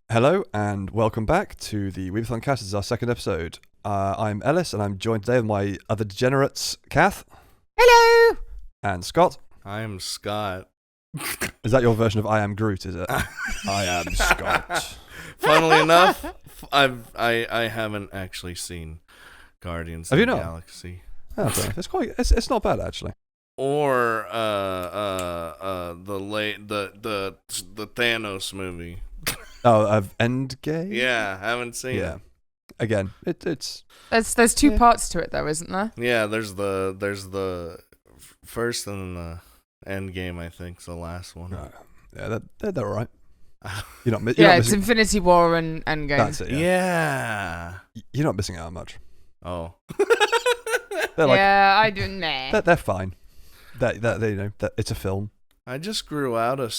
Hello and welcome back to the WeebathonCast. This is our second episode. I'm Ellis and I'm joined today with my other degenerates, Kath. Hello! And Scott. I am Scott. Is that your version of I Am Groot, is it? I am Scott. Funnily enough, I haven't actually seen Guardians of the Galaxy. Oh, okay. It's not bad actually. Or the Thanos movie. Oh, of Endgame? Yeah, haven't seen it. Again, it's There's two parts to it though, isn't there? Yeah, there's the first and the Endgame, I think, is the last one. Yeah, they're alright. You're not It's missing. Infinity War and Endgame. That's it. Yeah. You're not missing out on much. Oh. They're like, I do. Nah. they're fine. It's a film. I just grew out of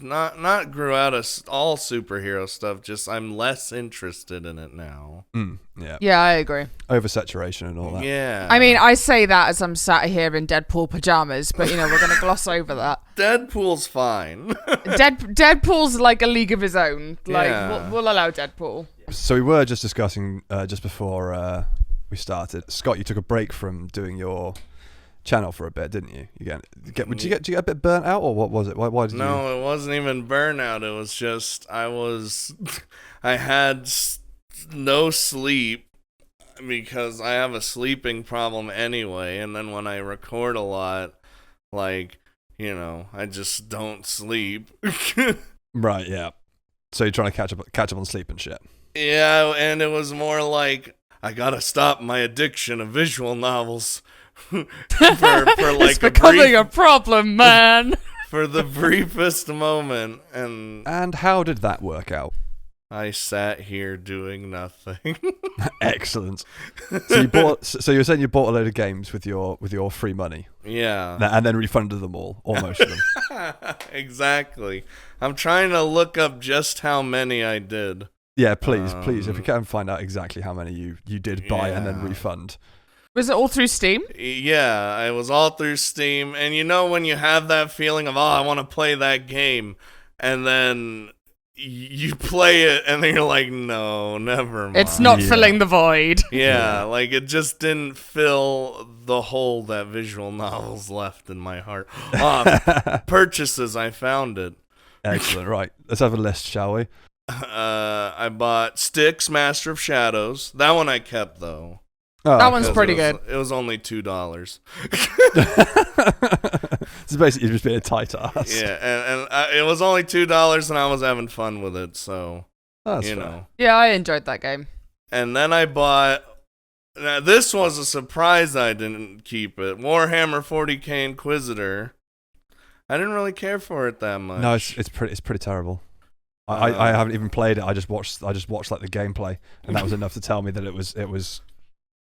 not grew out of all superhero stuff. Just I'm less interested in it now. Yeah. Yeah, I agree. Oversaturation and all that. Yeah. I mean, I say that as I'm sat here in Deadpool pajamas, but we're gonna gloss over that. Deadpool's fine. Deadpool's like a league of his own. Like Yeah. we'll allow Deadpool. So we were just discussing just before we started. Scott, you took a break from doing your channel for a bit, didn't you? Did you get a bit burnt out, or what was it? Why did you? No, it wasn't even burnout. It was just I had no sleep because I have a sleeping problem anyway. And then when I record a lot, I just don't sleep. Right, yeah. So you're trying to catch up on sleep and shit. Yeah, and it was more like I gotta stop my addiction of visual novels. for It's becoming a problem, man. For the briefest moment, And how did that work out? I sat here doing nothing. Excellent. So you were saying you bought a load of games with your free money. Yeah. And then refunded them all, or most of them. Exactly. I'm trying to look up just how many I did. Yeah, please, if you can find out exactly how many you did buy and then refund. Was it all through Steam? Yeah, it was all through Steam. And when you have that feeling of, I want to play that game, and then you play it, and then you're like, no, never mind. It's not filling the void. Yeah, it just didn't fill the hole that visual novels left in my heart. Purchases, I found it. Excellent, right. Let's have a list, shall we? I bought Styx, Master of Shadows. That one I kept, though. Oh, that one's pretty good. It was only $2. So basically, you're just being a tight ass. Yeah, and it was only $2, and I was having fun with it. So that's fair. Yeah, I enjoyed that game. And then I bought. Now this was a surprise. I didn't keep it. Warhammer 40K Inquisitor. I didn't really care for it that much. No, it's pretty terrible. I haven't even played it. I just watched like the gameplay, and that was enough to tell me that it was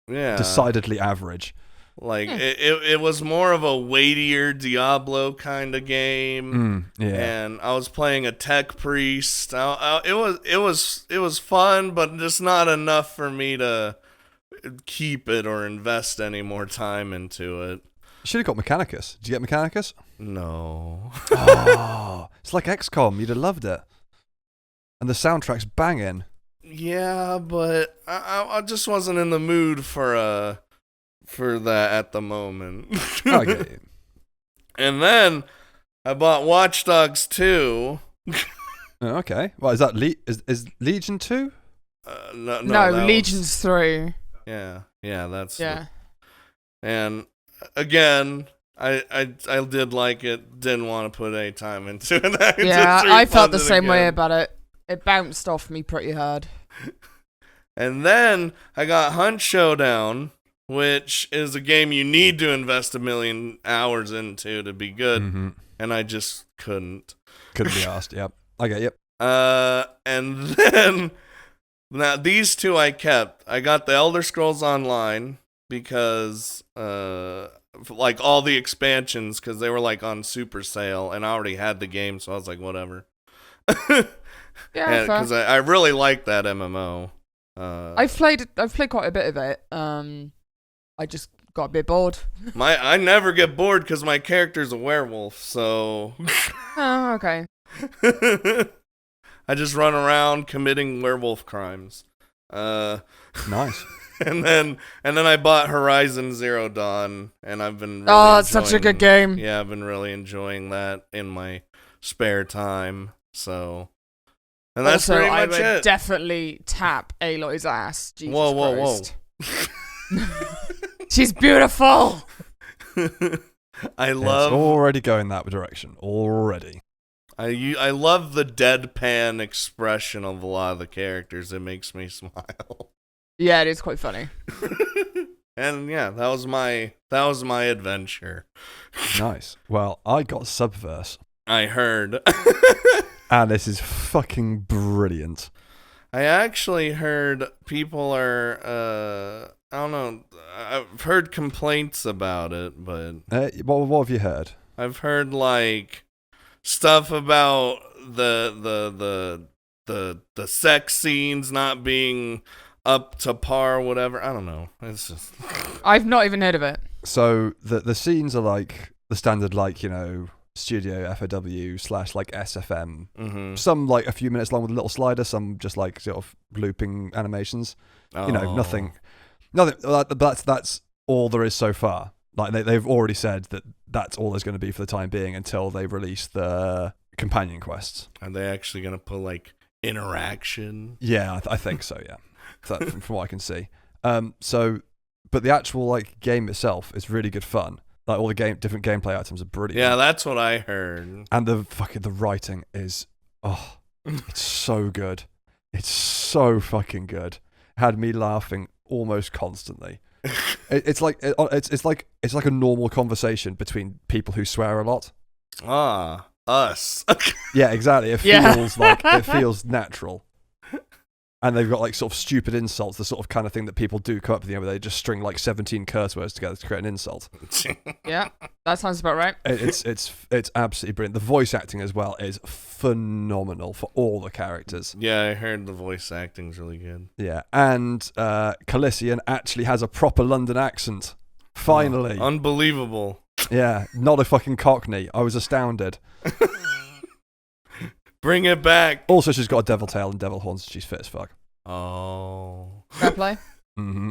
decidedly average. It was more of a weightier Diablo kind of game. And I was playing a tech priest. It was fun, but just not enough for me to keep it or invest any more time into it. You should have got Mechanicus. Did you get Mechanicus? No. Oh, it's like XCOM. You'd have loved it. And the soundtrack's banging. Yeah, but I just wasn't in the mood for that at the moment. I get you. And then I bought Watch Dogs 2. Oh, okay. Well, is that is Legion 2? No, Legion's 3. Yeah, that's yeah. And again, I did like it. Didn't want to put any time into it. Yeah, I felt the same way about it. It bounced off me pretty hard. And then I got Hunt Showdown, which is a game you need to invest 1 million hours into to be good. Mm-hmm. And I just couldn't. Couldn't be asked, yep. I get you. And then, now these two I kept. I got the Elder Scrolls Online because, all the expansions, because they were, on super sale, and I already had the game, so I was like, whatever. Yeah, because I really like that MMO. I've played quite a bit of it. I just got a bit bored. I never get bored because my character's a werewolf, so. Oh, okay. I just run around committing werewolf crimes. Nice. And then I bought Horizon Zero Dawn, and I've been it's such a good game. Yeah, I've been really enjoying that in my spare time. So, and that's also, pretty I much would it. definitely tap Aloy's ass. Jesus Whoa. Christ. She's beautiful. It's already going that direction. Already. I love the deadpan expression of a lot of the characters. It makes me smile. Yeah, it is quite funny. And yeah, that was my adventure. Nice. Well, I got Subverse. I heard. And this is fucking brilliant. I actually heard people are I don't know. I've heard complaints about it, but What have you heard? I've heard like stuff about the sex scenes not being up to par, whatever. I don't know. It's just I've not even heard of it. So the scenes are like the standard, like, you know, studio FOW / like SFM. mm-hmm. Some like a few minutes long with a little slider. Some just like sort of looping animations. You know, nothing. That's all there is so far. Like they've already said that that's all there's going to be for the time being until they release the companion quests. Are they actually gonna put like interaction? Yeah, I think so. Yeah, from what I can see. But the actual like game itself is really good fun. Like all the different gameplay items are brilliant. Yeah, that's what I heard. And the writing is it's so good. It's so fucking good. It had me laughing almost constantly. It's like a normal conversation between people who swear a lot. Us. Yeah, exactly. It feels natural. And they've got like sort of stupid insults, the sort of kind of thing that people do come up with, where they just string like 17 curse words together to create an insult. Yeah, that sounds about right. It's absolutely brilliant. The voice acting as well is phenomenal for all the characters. Yeah, I heard the voice acting's really good. Yeah, and Calician actually has a proper London accent. Finally. Unbelievable. Yeah, not a fucking Cockney. I was astounded. Bring it back. Also, she's got a devil tail and devil horns. She's fit as fuck. Oh. Fair play. Mm-hmm.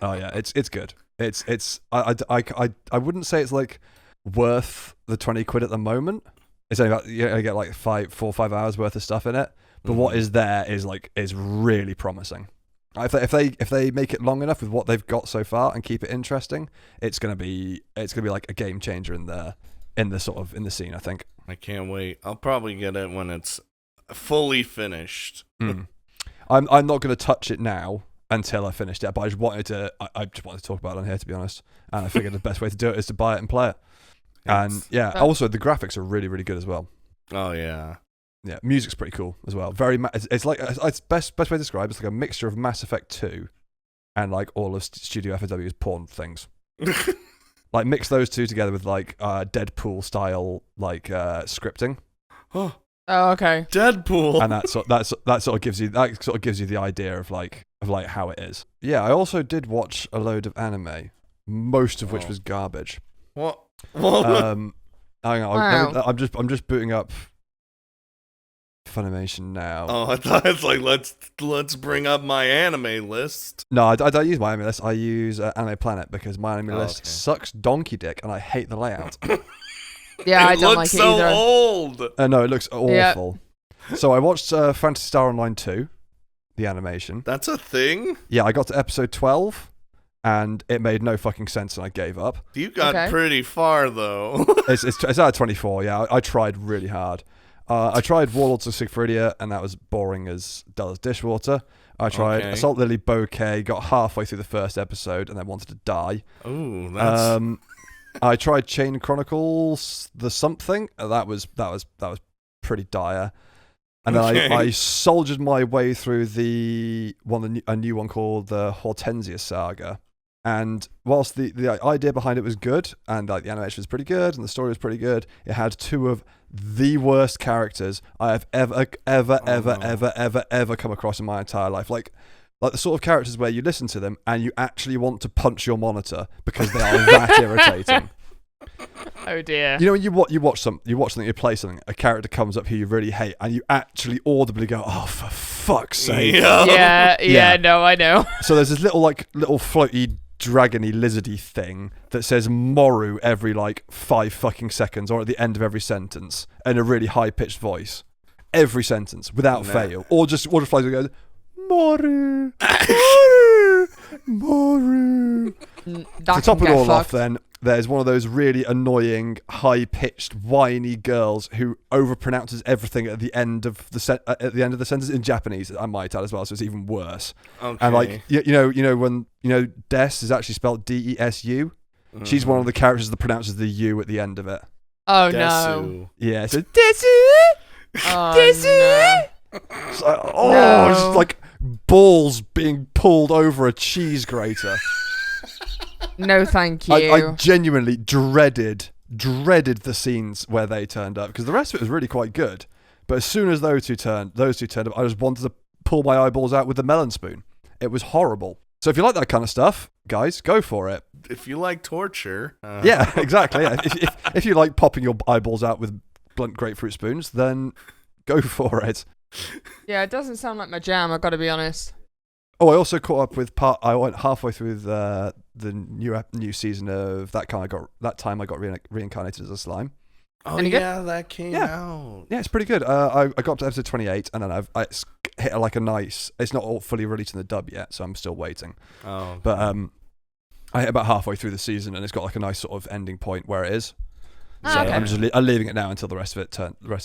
Oh yeah, it's good. I wouldn't say it's like worth the 20 quid at the moment. It's only about, you get like 4 or 5 hours worth of stuff in it. But what is there is really promising. If they make it long enough with what they've got so far and keep it interesting, it's gonna be like a game changer in the scene, I think. I can't wait. I'll probably get it when it's fully finished. I'm not going to touch it now until I finished it, but I just wanted to talk about it on here, to be honest. And I figured the best way to do it is to buy it and play it. And yeah, also the graphics are really, really good as well. Oh yeah. Yeah, music's pretty cool as well. Very, it's like it's best way to describe. It's like a mixture of Mass Effect 2 and like all of Studio FOW's porn things. Like mix those two together with like Deadpool style like scripting. Oh, okay. Deadpool. And that sort of gives you the idea of how it is. Yeah, I also did watch a load of anime, most of which was garbage. What? Hang on, Wow. I'm just booting up Funimation now. Oh, I thought it's like let's bring up my anime list. No, I don't use my anime list. I use Anime Planet because my anime list sucks donkey dick, and I hate the layout. Yeah, I don't looks like it either. so old. No, it looks awful. So I watched Phantasy Star Online 2, the animation. That's a thing? Yeah, I got to episode 12, and it made no fucking sense, and I gave up. You got pretty far though. It's out of 24. Yeah, I tried really hard. I tried Warlords of Sigfridia, and that was boring as dull as dishwater. I tried Assault Lily Bouquet, got halfway through the first episode, and then wanted to die. Ooh, that's... I tried Chain Chronicles, the something. That was pretty dire. And then I soldiered my way through a new one called the Hortensia Saga. And whilst the idea behind it was good, and like the animation was pretty good, and the story was pretty good, it had two of the worst characters I have ever come across in my entire life. Like the sort of characters where you listen to them and you actually want to punch your monitor because they are that irritating. Oh dear. You know, when you watch something, you play something, a character comes up who you really hate, and you actually audibly go, "Oh, for fuck's sake!" Yeah. No, I know. So there's this little floaty, dragony, lizardy thing that says "Moru" every 5 fucking seconds, or at the end of every sentence, in a really high pitched voice, every sentence without fail, or just flies and goes, "Moru, Moru, Moru." To top it all off, then there's one of those really annoying, high-pitched, whiny girls who overpronounces everything at the end of the sentence in Japanese. I might add as well, so it's even worse. Okay. And you know when Des is actually spelled Desu. Mm-hmm. She's one of the characters that pronounces the U at the end of it. Oh Desu. no! Yeah, so Desu, Desu. No. It's just like balls being pulled over a cheese grater. No, thank you. I genuinely dreaded the scenes where they turned up, because the rest of it was really quite good. But as soon as those two turned up, I just wanted to pull my eyeballs out with the melon spoon. It was horrible. So if you like that kind of stuff, guys, go for it. If you like torture, yeah, exactly. Yeah. If you like popping your eyeballs out with blunt grapefruit spoons, then go for it. Yeah, it doesn't sound like my jam. I've got to be honest. Oh, I also caught up with I went halfway through the new season of That Time I Got Reincarnated as a Slime. Oh yeah, that came out. Yeah, it's pretty good. I got up to episode 28, and then I hit a nice. It's not all fully released in the dub yet, so I'm still waiting. Oh, okay. But I hit about halfway through the season, and it's got a nice sort of ending point where it is. So Okay. I'm just leaving it now until the rest of it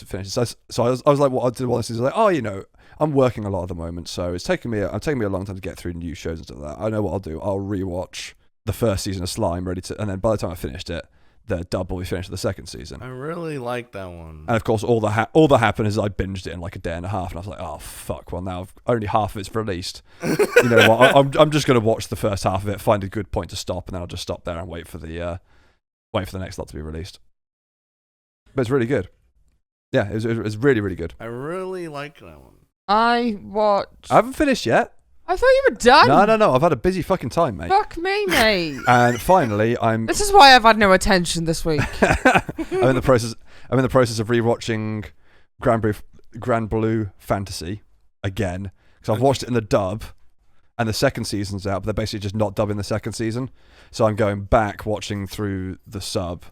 finishes. So I was like, what I did while this is I'm working a lot at the moment, so it's taking me a long time to get through new shows and stuff like that. I know what I'll do. I'll rewatch the first season of Slime, and then by the time I finished it, the dub will be finished for the second season. I really like that one. And of course, all that happened is I binged it in a day and a half, and I was like, oh fuck! Well, now only half of it's released. You know what? I'm just going to watch the first half of it, find a good point to stop, and then I'll just stop there and wait for the next lot to be released. But it's really good. Yeah, it was really, really good. I really like that one. I haven't finished yet. I thought you were done. No. I've had a busy fucking time, mate. Fuck me, mate. And finally, This is why I've had no attention this week. I'm in the process of rewatching Grand Blue Fantasy again, because I've watched it in the dub, and the second season's out, but they're basically just not dubbing the second season. So I'm going back watching through the sub.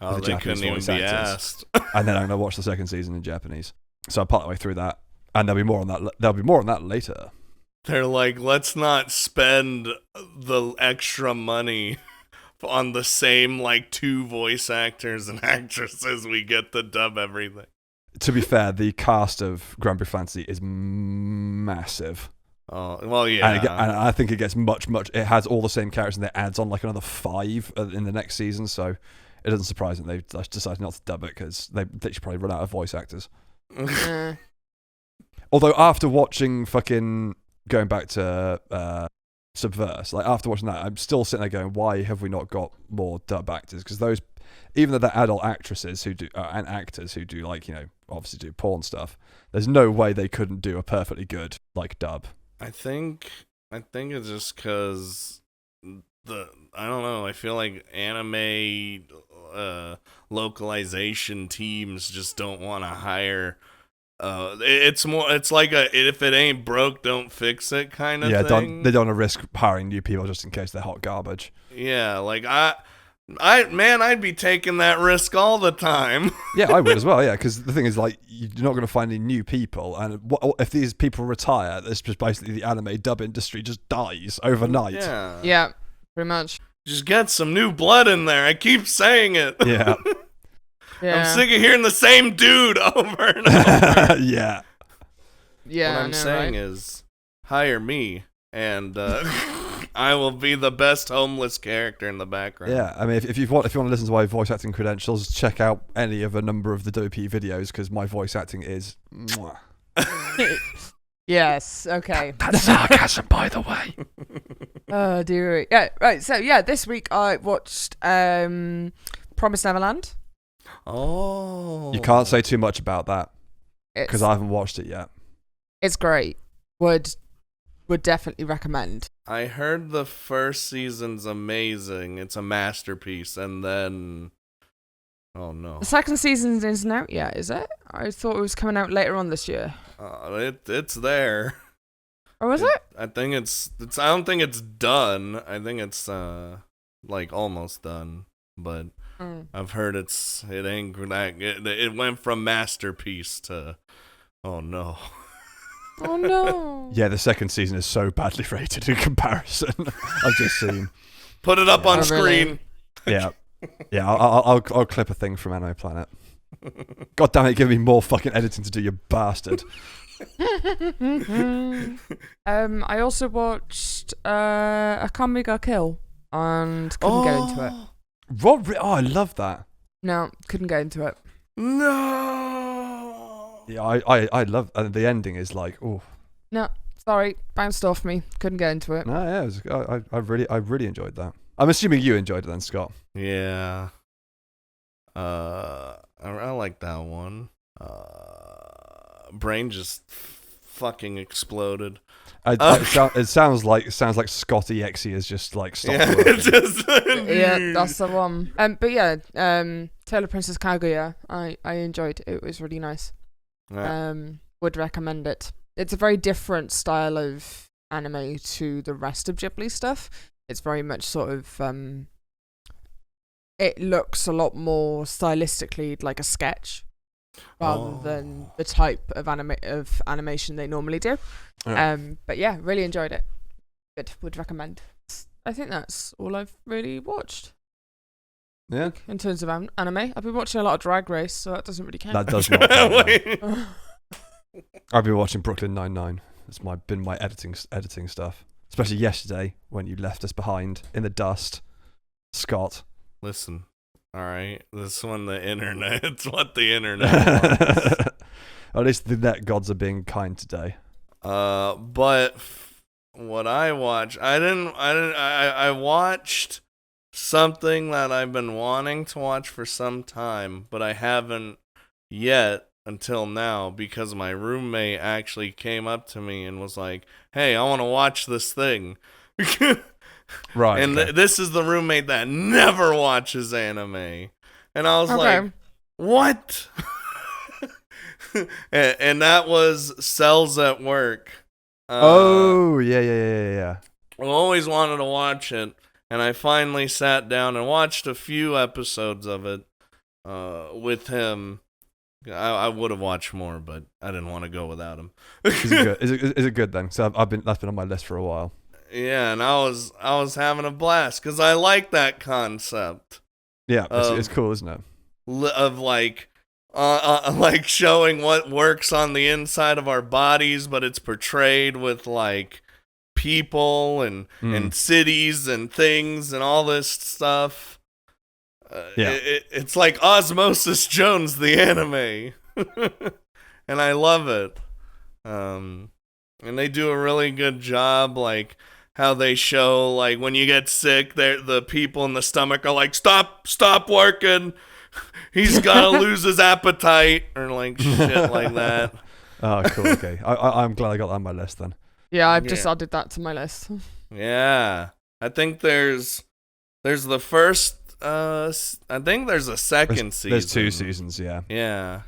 Oh, the they Japanese couldn't even voice be actors. asked. And then I'm going to watch the second season in Japanese. So I'm part of the way through that, and there'll be more on that later. They're like, let's not spend the extra money on the same 2 voice actors and actresses. We get to dub everything. To be fair, the cast of Grand Blue Fantasy is massive. Oh, well, yeah. And I think it gets much. It has all the same characters, and it adds on another 5 in the next season. So it doesn't surprise them they decided not to dub it, because they should probably run out of voice actors. Although after watching going back to Subverse, after watching that, I'm still sitting there going, why have we not got more dub actors? Because those, even though they're adult actresses who do and actors who do obviously do porn stuff, there's no way they couldn't do a perfectly good dub. I think it's just because I don't know. I feel like anime localization teams just don't want to hire. It's like if it ain't broke, don't fix it kind of thing. They don't want to risk hiring new people just in case they're hot garbage. Yeah, I'd be taking that risk all the time. Yeah, I would as well. Yeah, because the thing is, you're not going to find any new people, and if these people retire, it's just basically the anime dub industry just dies overnight. Yeah, pretty much. Just get some new blood in there. I keep saying it. Yeah. Yeah. I'm sick of hearing the same dude over and over. Yeah. Yeah. What I'm saying is, hire me, and I will be the best homeless character in the background. Yeah, I mean, if you want to listen to my voice acting credentials, check out any of a number of the WP videos, because my voice acting is. Mwah. Yes. Okay. That's sarcasm, by the way. Oh dear. Yeah. Right. So this week I watched Promised Neverland. Oh. You can't say too much about that, because I haven't watched it yet. It's great. Would definitely recommend. I heard the first season's amazing. It's a masterpiece, and then Oh no. The second season isn't out yet, is it? I thought it was coming out later on this year. It's there. Or was it? I think it's. I don't think it's done. I think it's like almost done. But I've heard it ain't that good. It went from masterpiece to oh no. Oh no. Yeah, the second season is so badly rated in comparison. I've just seen. Put it up on screen. Really? Yeah. I'll clip a thing from Anime Planet. God damn it, give me more fucking editing to do, you bastard. I also watched Akame ga Kill and couldn't get into it. I love that. No, couldn't get into it. No. Yeah, I love, and the ending is like, oh. No, sorry, bounced off me. Couldn't get into it. No, yeah, I really enjoyed that. I'm assuming you enjoyed it then, Scott. Yeah. I like that one. Brain just fucking exploded. It sounds like Scotty Exe is just like stopped working. Yeah, that's the one. But yeah, Tale of Princess Kaguya, I enjoyed. It was really nice. Yeah. Would recommend it. It's a very different style of anime to the rest of Ghibli stuff. It's very much sort of it looks a lot more stylistically like a sketch rather than the type of animation they normally do. Yeah. But yeah, really enjoyed it. Good, would recommend. I think that's all I've really watched. Yeah. In terms of anime, I've been watching a lot of Drag Race, so that doesn't really count. That does not count. No. I've been watching Brooklyn Nine-Nine. It's been my editing stuff. Especially yesterday when you left us behind in the dust, Scott. Listen, all right, this one the internet. It's what the internet wants. At least the net gods are being kind today. But what I watched, I watched something that I've been wanting to watch for some time, but I haven't yet until now because my roommate actually came up to me and was like, "Hey, I want to watch this thing." Right. And okay. this is the roommate that never watches anime. And I was like, "What?" and that was Cells at Work. Yeah. I always wanted to watch it, and I finally sat down and watched a few episodes of it with him. I would have watched more, but I didn't want to go without him. Is it good? Is it good then? So that's been on my list for a while. Yeah, and I was having a blast because I like that concept. Yeah, it's cool, isn't it? Of like showing what works on the inside of our bodies, but it's portrayed with like people and cities and things and all this stuff. It's like Osmosis Jones, the anime, and I love it. And they do a really good job, like how they show, like when you get sick, the people in the stomach are like, "Stop working. He's gotta lose his appetite," or like shit like that. Oh, cool. Okay, I'm glad I got that on my list then. Yeah, I've just added that to my list. Yeah, I think there's the first. I think there's a second season. There's 2 seasons, yeah. Yeah.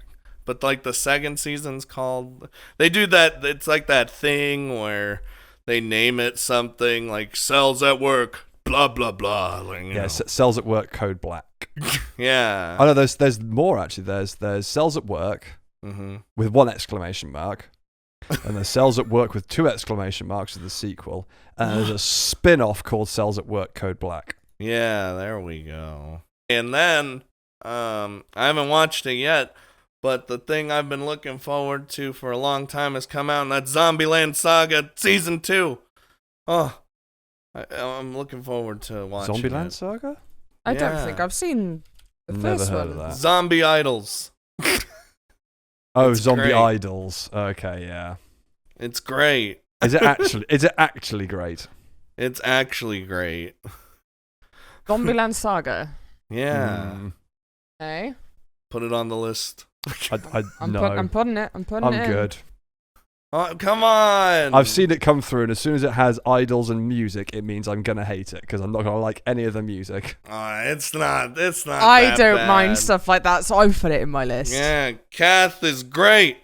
But like the second season's called, they do that, it's like that thing where they name it something like Cells at Work, blah blah blah. Like, you know. Cells at Work Code Black. Yeah. I know there's more actually. There's Cells at Work with 1 exclamation mark. And there's Cells at Work with 2 exclamation marks as the sequel. And there's a spin-off called Cells at Work Code Black. Yeah, there we go. And then, I haven't watched it yet, but the thing I've been looking forward to for a long time has come out, and that's Zombieland Saga Season 2. Oh, I'm looking forward to watching Zombieland Saga? I don't think I've seen the first Never one. heard of that. Zombie Idols. Oh, Zombie great. Idols. Okay, yeah. It's great. Is it actually great? It's actually great. Zombieland Saga. Yeah. Hey. Put it on the list. No. I'm putting it. I'm good. Oh, come on. I've seen it come through, and as soon as it has idols and music, it means I'm gonna hate it because I'm not gonna like any of the music. It's not. I don't bad. mind stuff like that, so I put it in my list. Yeah, Kath is great.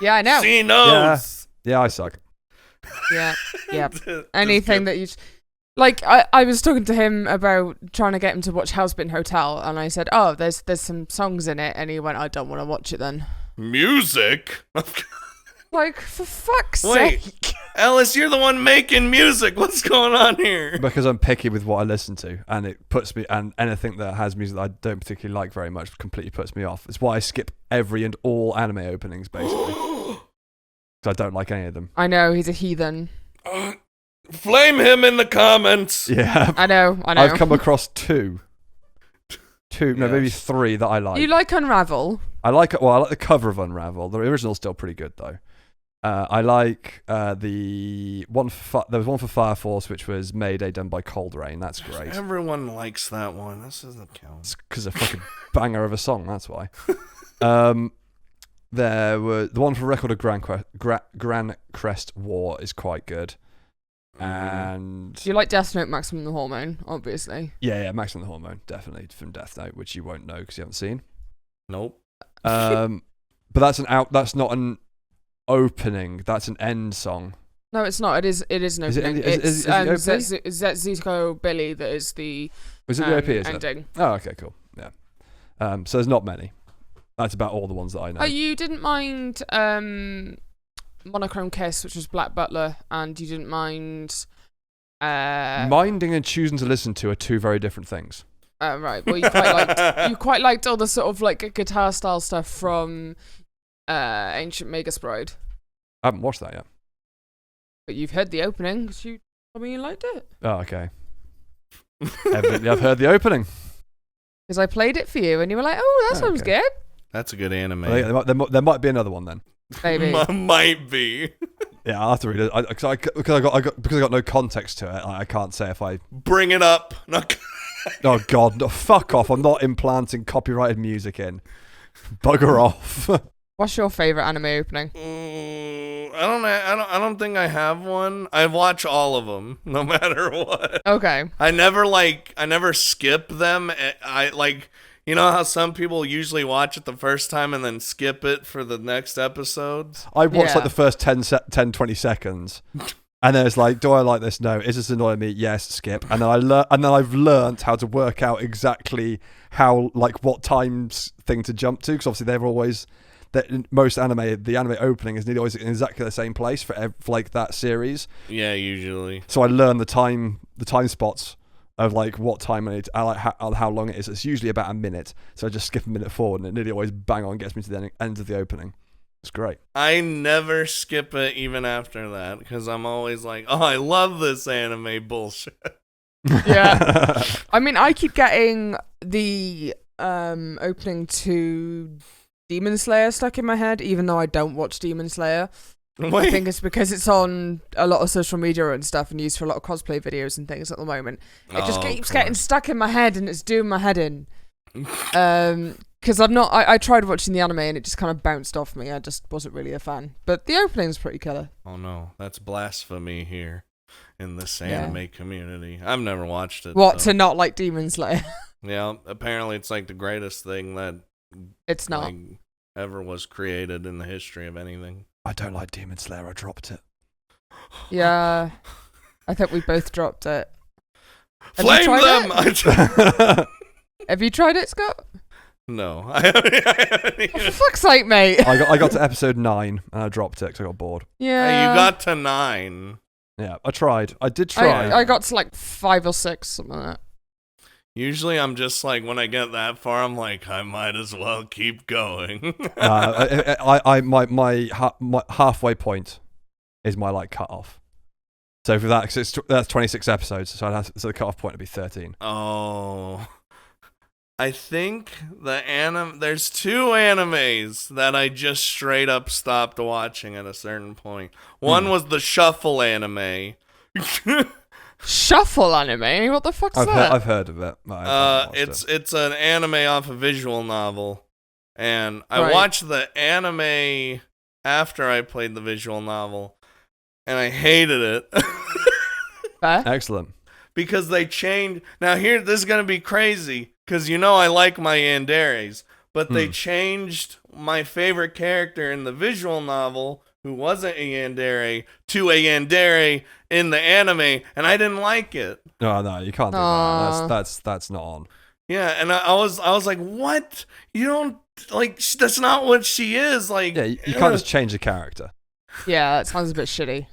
Yeah, I know. She knows. Yeah, I suck. Yeah. Anything that you... Like, I was talking to him about trying to get him to watch Housebin Hotel, and I said, oh, there's some songs in it, and he went, I don't want to watch it then. Music? Like, for fuck's Wait, sake. Ellis, you're the one making music. What's going on here? Because I'm picky with what I listen to, and it puts me, and anything that has music that I don't particularly like very much completely puts me off. It's why I skip every and all anime openings, basically. Because I don't like any of them. I know, he's a heathen. Flame him in the comments. Yeah. I know. I've come across two, maybe three that I like. You like Unravel? I like the cover of Unravel. The original's still pretty good, though. I like the one. There was one for Fire Force, which was Mayday done by Cold Rain. That's great. Everyone likes that one. This doesn't count. It's because a fucking banger of a song. That's why. There were the one for Record of Gran Crest War is quite good. And you like Death Note Maximum the Hormone, obviously. Yeah, Maximum the Hormone, definitely from Death Note, which you won't know because you haven't seen. Nope. But that's not an opening. That's an end song. No, it's not. It is an opening. It's Zetsuko Billy that is the OP, is ending. It? Oh, okay, cool. Yeah. So there's not many. That's about all the ones that I know. Oh, you didn't mind Monochrome Kiss, which was Black Butler, and you didn't mind... Minding and choosing to listen to are two very different things. Right. Well, you quite liked all the sort of like guitar style stuff from Ancient Megasprite. I haven't watched that yet. But you've heard the opening, because you told me you liked it. Oh, okay. Evidently, I've heard the opening. Because I played it for you, and you were like, "Oh, that sounds good." That's a good anime. There might be another one then. Maybe. Might be. Yeah, I'll have to read it. Because I got no context to it. I can't say if I bring it up. Oh God, no, fuck off! I'm not implanting copyrighted music in. Bugger off. What's your favorite anime opening? I don't think I have one. I watch all of them, no matter what. Okay. I never skip them. I like, you know how some people usually watch it the first time and then skip it for the next episodes? I watched like the first 10, 20 seconds. And then it's like, do I like this? No. Is this annoying me? Yes. Skip. And then I've learned how to work out exactly how, like, what times thing to jump to. Because obviously they're always, most anime, the anime opening is nearly always in exactly the same place for like that series. Yeah, usually. So I learn the time spots of like what time I need. I like how long it is. It's usually about a minute. So I just skip a minute forward, and it nearly always bang on gets me to the end of the opening. It's great. I never skip it even after that because I'm always like, oh, I love this anime bullshit. Yeah. I mean, I keep getting the opening to Demon Slayer stuck in my head, even though I don't watch Demon Slayer. Wait. I think it's because it's on a lot of social media and stuff and used for a lot of cosplay videos and things at the moment. It just keeps getting stuck in my head and it's doing my head in. Because I tried watching the anime and it just kind of bounced off me. I just wasn't really a fan. But the opening's pretty killer. Oh no, that's blasphemy here in this anime community. I've never watched it. What, to not like Demon Slayer? Yeah, apparently it's like the greatest thing that it's not like, ever was created in the history of anything. I don't like Demon Slayer. I dropped it. Yeah, I think we both dropped it. Flame them! Have you tried it, Scott? No, I haven't. Oh, for fuck's sake, mate! I got to episode 9 and I dropped it because I got bored. Yeah, hey, you got to 9. Yeah, I tried. I did try. I got to like 5 or 6, something like that. Usually I'm just like, when I get that far, I'm like, I might as well keep going. My halfway point is my like cut off. So for that, that's 26 episodes. So the cut off point would be 13. Oh, I think there's 2 animes that I just straight up stopped watching at a certain point. One was the Shuffle anime. Shuffle anime? What the fuck's that? I've heard of it. It's an anime off a visual novel, and I watched the anime after I played the visual novel, and I hated it. Excellent. Because they changed. Now here, this is gonna be crazy, because I like my yanderes, but they changed my favorite character in the visual novel, who wasn't a yandere, to a yandere in the anime, and I didn't like it. No, you can't do that. That's not on. Yeah, and I was like, what? You don't like? That's not what she is. Like, yeah, you can't just change the character. Yeah, that sounds a bit shitty.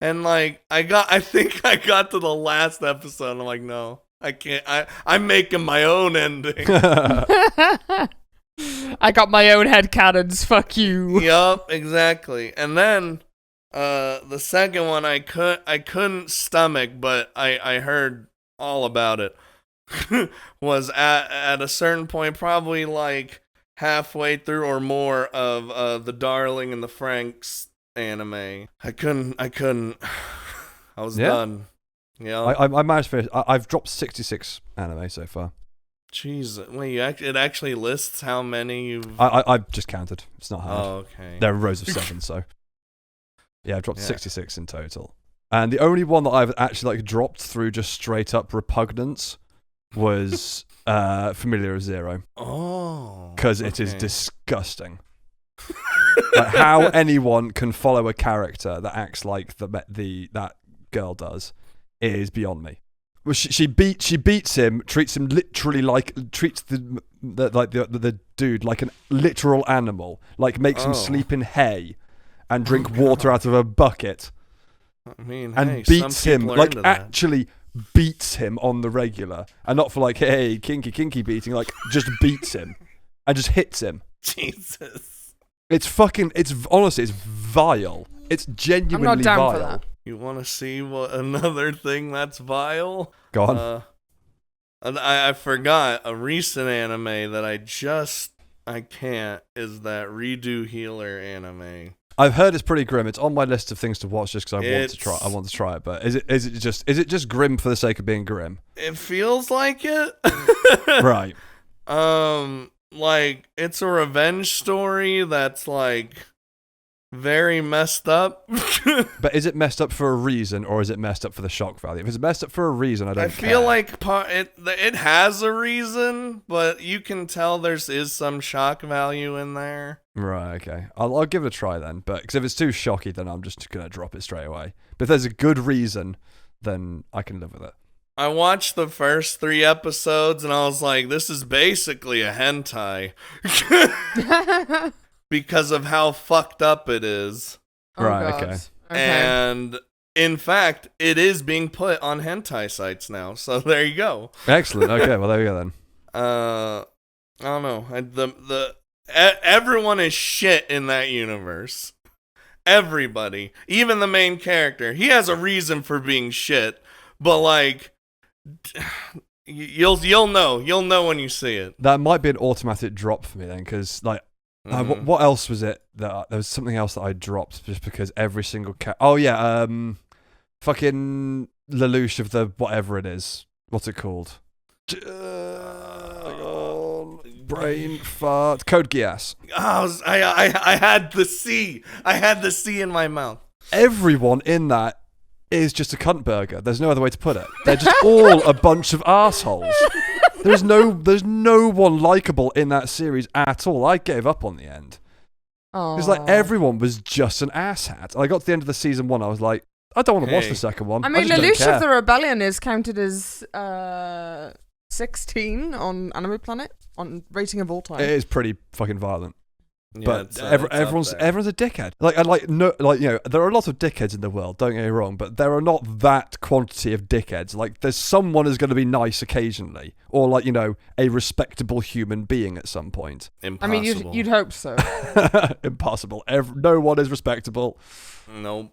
And like, I think I got to the last episode, and I'm like, no, I can't. I'm making my own ending. I got my own headcanons. Fuck you. Yup, exactly. And then the second one I couldn't stomach, but I heard all about it. Was at a certain point, probably like halfway through or more of the Darling and the Franxx anime. I couldn't. I was done. Yeah. I managed to finish. I've dropped 66 anime so far. Jeez, wait, it actually lists how many you've... I've just counted. It's not hard. Oh, okay. There are rows of 7, so... Yeah, I've dropped 66 in total. And the only one that I've actually dropped through just straight up repugnance was Familiar Zero. Oh. Because it is disgusting. How anyone can follow a character that acts like that girl does is beyond me. Well, she beats him, treats him literally treats the dude like an literal animal, makes him sleep in hay and drink water out of a bucket. I mean, and beats him, actually beats him on the regular, and not for hey, kinky beating, just beats him and just hits him. Jesus. It's honestly, it's vile. It's genuinely I'm not down vile. for that. You want to see what another thing that's vile? Go on. I forgot a recent anime that I can't is that Redo Healer anime. I've heard it's pretty grim. It's on my list of things to watch just because I want to try it. But is it just grim for the sake of being grim? It feels like it. Right. It's a revenge story that's very messed up. But is it messed up for a reason, or is it messed up for the shock value? If it's messed up for a reason, I don't care. I feel like it has a reason, but you can tell there is some shock value in there. Right, okay. I'll give it a try then. But because if it's too shocky, then I'm just going to drop it straight away. But if there's a good reason, then I can live with it. I watched the first 3 episodes, and I was like, this is basically a hentai. Because of how fucked up it is. Right, okay. And in fact, it is being put on hentai sites now. So there you go. Excellent. Okay, well there you go then. I don't know. Everyone is shit in that universe. Everybody, even the main character, he has a reason for being shit. But you'll know when you see it. That might be an automatic drop for me then, because what else was it? There was something else that I dropped just because every single fucking Lelouch of the whatever it is. What's it called? Brain fart. Code Geass. I had the C. I had the C in my mouth. Everyone in that is just a cunt burger. There's no other way to put it. They're just all a bunch of assholes. There's no one likable in that series at all. I gave up on the end. It's everyone was just an asshat. I got to the end of the season 1. I was like, I don't want to watch the second one. I mean, Lelouch of the Rebellion is counted as 16 on Anime Planet on rating of all time. It is pretty fucking violent. Yeah, but everyone's a dickhead. There are a lot of dickheads in the world. Don't get me wrong, but there are not that quantity of dickheads. There's someone who's going to be nice occasionally, or a respectable human being at some point. Impossible. I mean, you'd hope so. Impossible. No one is respectable. Nope.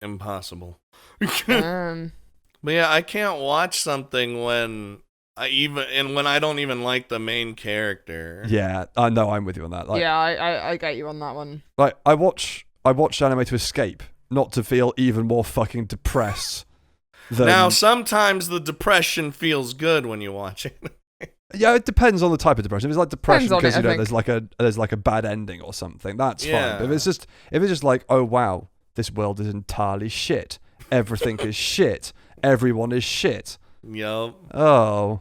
Impossible. But yeah, I can't watch something when I don't even like the main character. Yeah, I know. I'm with you on that. I get you on that one. I watch anime to escape, not to feel even more fucking depressed. Now, sometimes the depression feels good when you watch it. Yeah, it depends on the type of depression. If it's like depression because there's like a bad ending or something, that's fine. But if it's just like, oh wow, this world is entirely shit. Everything is shit. Everyone is shit. Yup. Oh.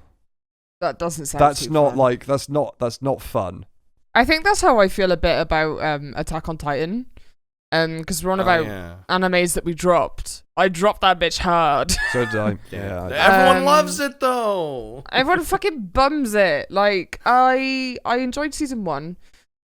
That doesn't sound That's too not fun. like that's not fun. I think that's how I feel a bit about Attack on Titan. Because we're on about animes that we dropped. I dropped that bitch hard. So did I. Yeah. Everyone loves it though. Everyone fucking bums it. Like I enjoyed season 1.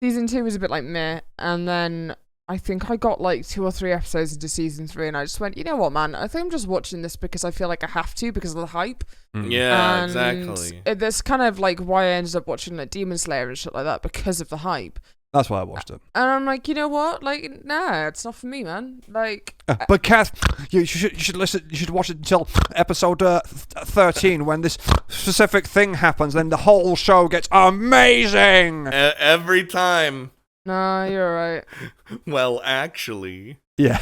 Season 2 was a bit like meh, and then I think I got like 2 or 3 episodes into season 3, and I just went, you know what, man? I think I'm just watching this because I feel like I have to because of the hype. Yeah, and exactly. That's kind of like why I ended up watching like Demon Slayer and shit like that, because of the hype. That's why I watched it. And I'm like, you know what? Like, nah, it's not for me, man. Like, but Kath, you should listen. You should watch it until episode 13 when this specific thing happens. Then the whole show gets amazing. Every time. nah, you're right. Well, actually. Yeah.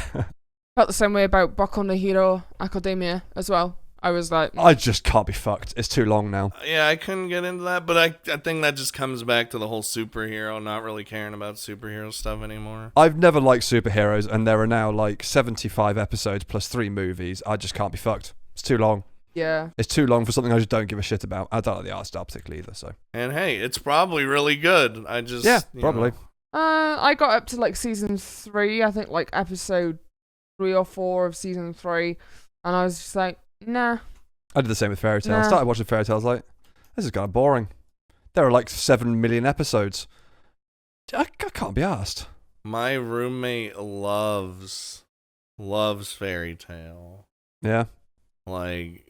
Felt the same way about Boku no Hero Academia as well. I was like, I just can't be fucked. It's too long now. Yeah, I couldn't get into that, but I think that just comes back to the whole superhero, not really caring about superhero stuff anymore. I've never liked superheroes, and there are now like 75 episodes plus 3 movies. I just can't be fucked. It's too long. yeah. It's too long for something I just don't give a shit about. I don't like the art style particularly either, so. And hey, it's probably really good. I just probably. I got up to like season 3, I think like episode 3 or 4 of season 3, and I was just like, nah. I did the same with Fairy Tail. Nah. I started watching Fairy Tail. I was like, this is kind of boring. There are like 7 million episodes. I can't be arsed. My roommate loves Fairy Tail. Yeah. Like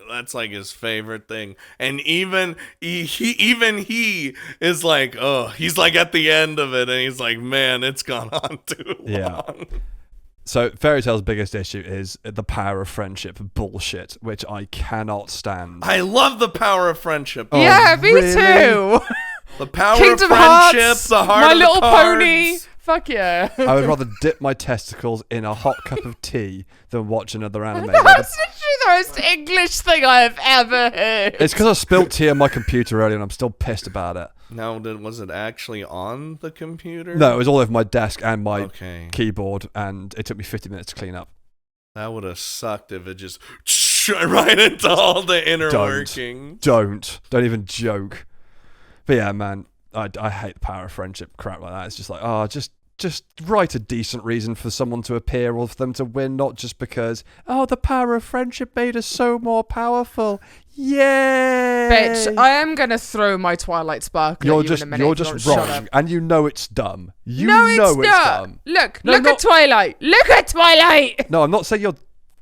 that's like his favorite thing, and even he is like, oh, he's like at the end of it, and he's like, man, it's gone on too long. So Fairy Tail's biggest issue is the power of friendship bullshit, which I cannot stand. I love the power of friendship. Oh, yeah, me really? too. The power Kingdom of friendship, Hearts, the heart My of Little the cards. Pony. Fuck yeah. I would rather dip my testicles in a hot cup of tea than watch another anime. That's literally the most English thing I have ever heard. It's because I spilled tea on my computer earlier and I'm still pissed about it. Now, was it actually on the computer? No, it was all over my desk and my Okay. keyboard, and it took me 50 minutes to clean up. That would have sucked if it just right into all the inner workings. Don't even joke. But yeah, man, I hate the power of friendship crap like that. It's just like, oh, just write a decent reason for someone to appear or for them to win, not just because, oh, the power of friendship made us so more powerful. Yay! Bitch, I am gonna throw my Twilight Sparkle at you in a minute. You're if you just don't shut wrong, up. and you know it's dumb. You No, know it's not. dumb. Look No, at Twilight. Look at Twilight. No, I'm not saying your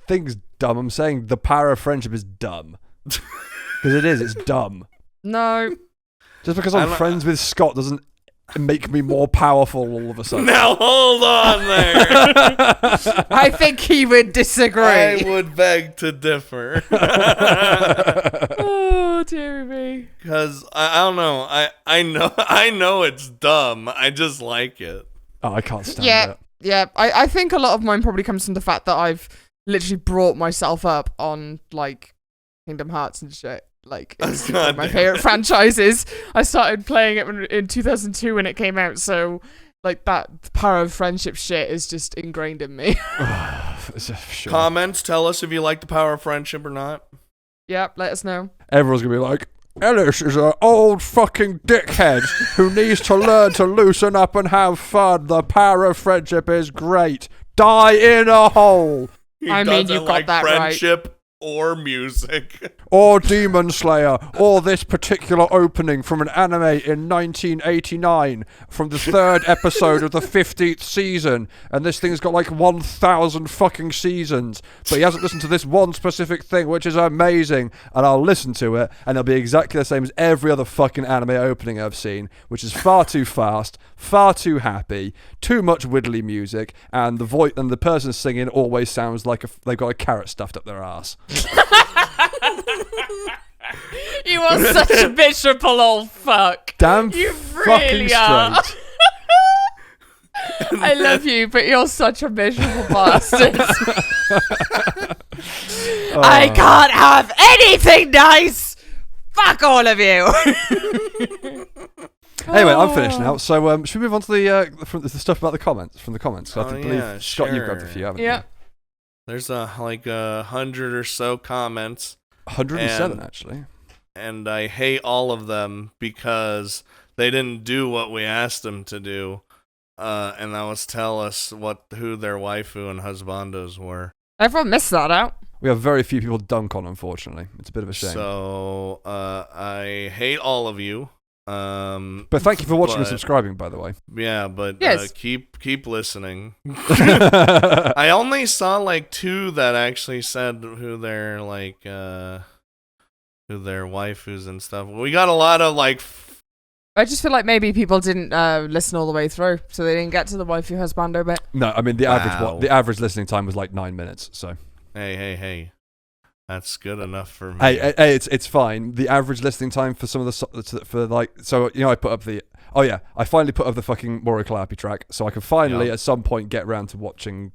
thing's dumb. I'm saying the power of friendship is dumb. Because it is. It's dumb. No. Just because I'm friends with Scott doesn't make me more powerful all of a sudden. Now hold on there. I think he would disagree. I would beg to differ. Oh, dear me. Because I don't know. I know it's dumb. I just like it. Oh, I can't stand it. Yeah. I think a lot of mine probably comes from the fact that I've literally brought myself up on like Kingdom Hearts and shit. Like, it's one of my favorite franchises. I started playing it in 2002 when it came out, so like that power of friendship shit is just ingrained in me. Sure. Comments, tell us if you like the power of friendship or not. Yep, let us know. Everyone's gonna be like, Ellis is an old fucking dickhead who needs to learn to loosen up and have fun. The power of friendship is great. Die in a hole. I mean, you got that right. Friendship or music. Or Demon Slayer, or this particular opening from an anime in 1989 from the 3rd episode of the 15th season, and this thing's got like 1,000 fucking seasons, but he hasn't listened to this one specific thing, which is amazing, and I'll listen to it, and it'll be exactly the same as every other fucking anime opening I've seen, which is far too fast, far too happy, too much widdly music, and the voice and the person singing always sounds like they've got a carrot stuffed up their ass. You are such a miserable old fuck. Damn you fucking really are. straight. I love you, but you're such a miserable bastard. I can't have anything nice. Fuck all of you. Anyway, I'm finished now. So should we move on to the stuff about the comments? From the comments, I believe Scott, you've grabbed a few, haven't you? There's like 100 or so comments. 107 actually. And I hate all of them because they didn't do what we asked them to do, and that was tell us who their waifu and husbandos were. Everyone missed that out. We have very few people dunk on, unfortunately. It's a bit of a shame. So I hate all of you. But thank you for watching and subscribing, by the way. Yeah, but yes. Keep listening. I only saw like 2 that actually said who their waifus and stuff. We got a lot of like. I just feel like maybe people didn't listen all the way through, so they didn't get to the waifu husbando bit. No, I mean the average listening time was like 9 minutes. So. Hey. That's good enough for me. Hey, it's fine. The average listening time for some of the I put up I finally put up the fucking Moro Calliope track, so I can finally at some point get around to watching,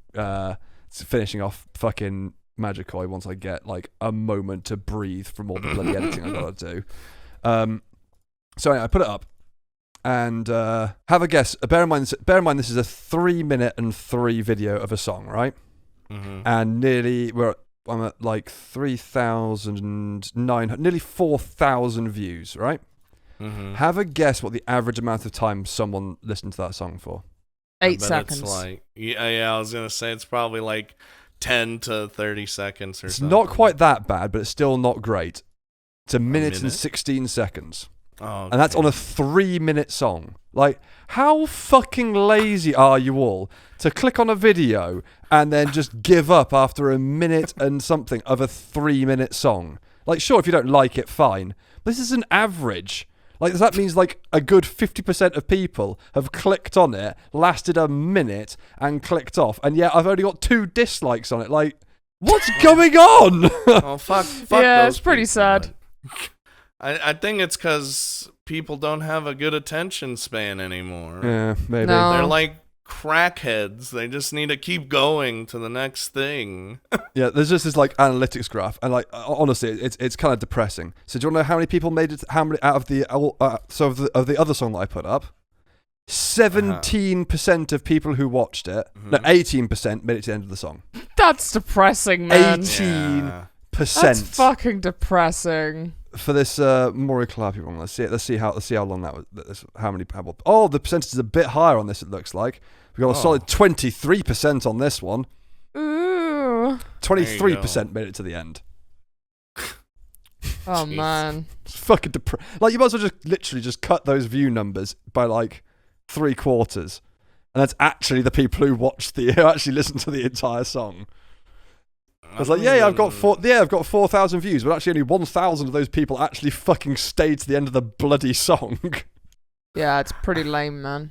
finishing off fucking Magikoi once I get like a moment to breathe from all the bloody editing I gotta do. So I put it up, and have a guess. Bear in mind, this is a 3-minute and 3 video of a song, right? Mm-hmm. And I'm at like 3,900, nearly 4,000 views, right? Mm-hmm. Have a guess what the average amount of time someone listened to that song for. 8 seconds. It's like, I was gonna say it's probably like 10 to 30 seconds or something. It's not quite that bad, but it's still not great. It's a minute and 16 seconds. Oh, okay. And that's on a 3-minute song. Like, how fucking lazy are you all to click on a video and then just give up after a minute and something of a 3-minute song? Like, sure, if you don't like it, fine. But this is an average. Like, that means like a good 50% of people have clicked on it, lasted a minute, and clicked off. And yet I've only got 2 dislikes on it. Like, what's going on? Oh, fuck yeah, those it's pretty people. sad. I think it's because people don't have a good attention span anymore. Yeah, maybe. No. They're like crackheads. They just need to keep going to the next thing. Yeah, there's just this like analytics graph, and like honestly, it's kind of depressing. So do you want to know how many people made it? How many out of the of the other song that I put up? 17% of people who watched it. No, 18% made it to the end of the song. That's depressing, man. 18%. That's fucking depressing. For this Mori Calliope one, let's see how long that was. How many people? Oh, the percentage is a bit higher on this. It looks like we got a solid 23% on this one. Ooh. 23% made it to the end. Oh man, it's fucking like you might as well just literally just cut those view numbers by like 3/4, and that's actually the people who actually listened to the entire song. I was like, I've got 4,000 views, but actually only 1,000 of those people actually fucking stayed to the end of the bloody song. Yeah, it's pretty lame, man.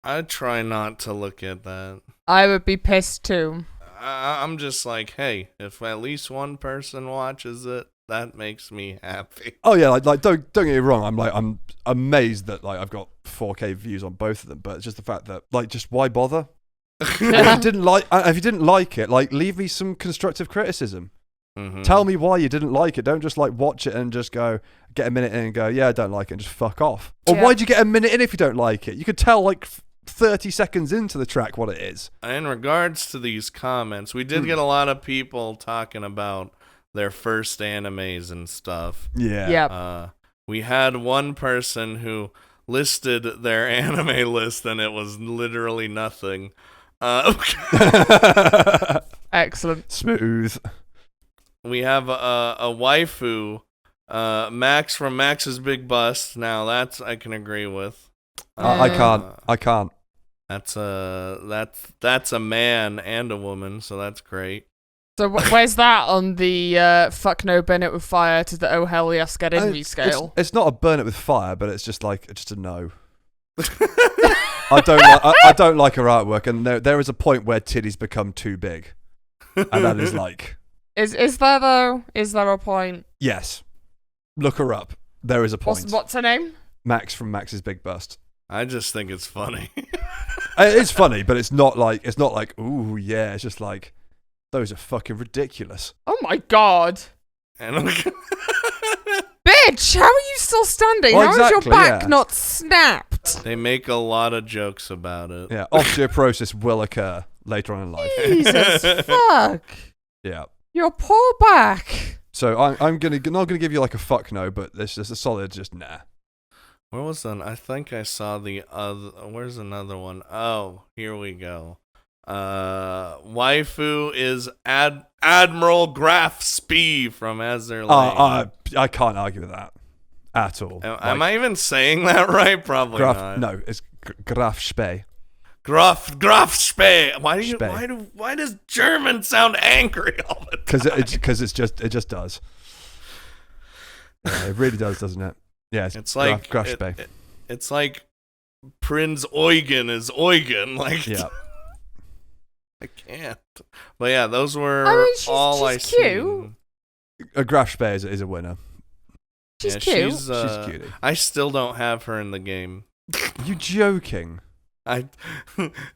I try not to look at that. I would be pissed too. I'm just like, hey, if at least one person watches it, that makes me happy. Oh yeah, like don't get me wrong. I'm amazed that like I've got 4K views on both of them, but it's just the fact that like just why bother? If you didn't like it, like leave me some constructive criticism. Mm-hmm. Tell me why you didn't like it. Don't just like watch it and just go get a minute in and go, yeah, I don't like it, and just fuck off. Or why'd you get a minute in if you don't like it? You could tell like 30 seconds into the track what it is. In regards to these comments, we did get a lot of people talking about their first animes and stuff. Yeah. Yep. We had one person who listed their anime list and it was literally nothing. Excellent. Smooth. We have a waifu, Max from Max's Big Bust. Now that's I can agree with. I can't. That's a man and a woman, so that's great. So where's that on the fuck no burn it with fire to the oh hell yes get in me scale? It's not a burn it with fire, but it's just a no. I don't like her artwork, and there is a point where titties become too big, and that is like. Is there though? Is there a point? Yes, look her up. There is a point. What's her name? Max from Max's Big Bust. I just think it's funny. It's funny, but it's not like ooh yeah. It's just like those are fucking ridiculous. Oh my god. And Bitch, how are you still standing? Well, How is your exactly, back yeah. not snapped? They make a lot of jokes about it. Yeah, osteoporosis will occur later on in life. Jesus fuck. Yeah. Your poor back. So I'm not gonna give you like a fuck no, but it's just a solid just nah. Where was that? I think I saw the other. Where's another one? Oh, here we go. Waifu is Admiral Graf Spee from Azur Lane. I can't argue with that at all. Am I even saying that right? Probably not. No, it's Graf Spee. Graf Spee. Spee. Why does German sound angry all the time? Because it just does. Yeah, it really does, doesn't it? Yeah, it's like Graf Spee. It's like Prince Eugen is Eugen. Like, yeah. I can't. But yeah, those were she's cute. seen. Graf Spee is a winner. She's cute. She's a cutie. I still don't have her in the game. You joking? I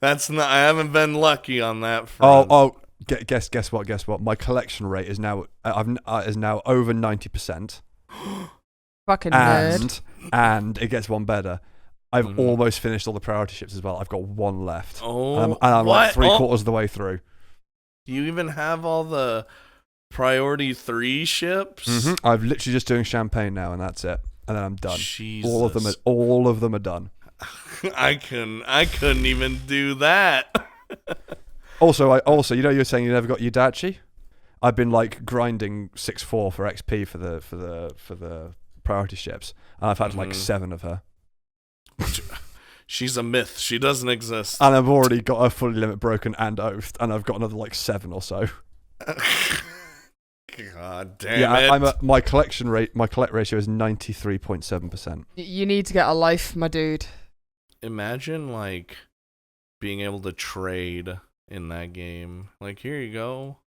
haven't been lucky on that front. Guess what? My collection rate is now over 90%. Fucking nerd. And it gets one better. I've almost finished all the priority ships as well. I've got one left. Oh, and I'm like 3/4 of the way through. Do you even have all the priority 3 ships? Mm-hmm. I'm literally just doing champagne now, and that's it. And then I'm done. Jesus. All of them are done. I couldn't even do that. Also, you know, you're saying you never got Yudachi. I've been like grinding 6/4 for XP for the priority ships, and I've had like 7 of her. She's a myth. She doesn't exist. And I've already got a fully limit broken and oathed, and I've got another like 7 or so. God damn it! My collect ratio is 93.7%. You need to get a life, my dude. Imagine like being able to trade in that game. Like, here you go.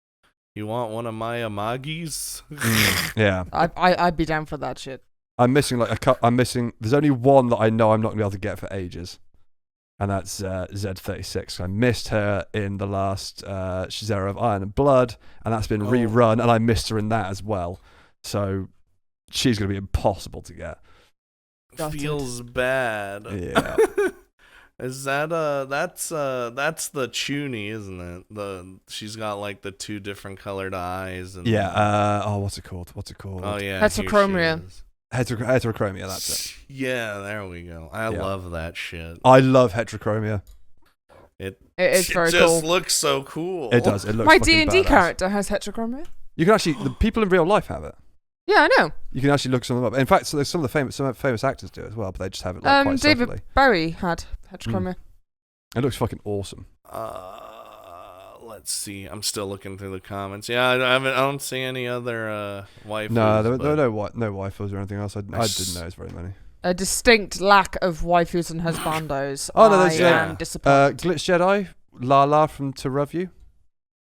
You want one of my Amagis? Yeah. I'd be down for that shit. I'm missing there's only one that I know I'm not going to be able to get for ages. And that's Z36. I missed her in the last Shazera of Iron and Blood, and that's been rerun, and I missed her in that as well. So she's going to be impossible to get. Feels bad. Yeah. Is that that's the Chuny, isn't it? She's got like the 2 different colored eyes and what's it called? Oh yeah. Heterochromia. Heterochromia, that's it. Yeah, there we go. I love that shit. I love heterochromia. It is very cool. It just looks so cool. It does. It looks My fucking D&D badass. character has heterochromia. You can actually, the people in real life have it. Yeah, I know. You can actually look some of them up. In fact, so there's some famous actors do it as well, but they just have it like quite David subtly. Bowie had heterochromia. It looks fucking awesome. Let's see. I'm still looking through the comments. Yeah, I don't see any other waifus. No, there were no waifus or anything else. I didn't notice very many. A distinct lack of waifus and husbandos. Oh no, there's I am disappointed. Glitch Jedi, Lala from To Love You.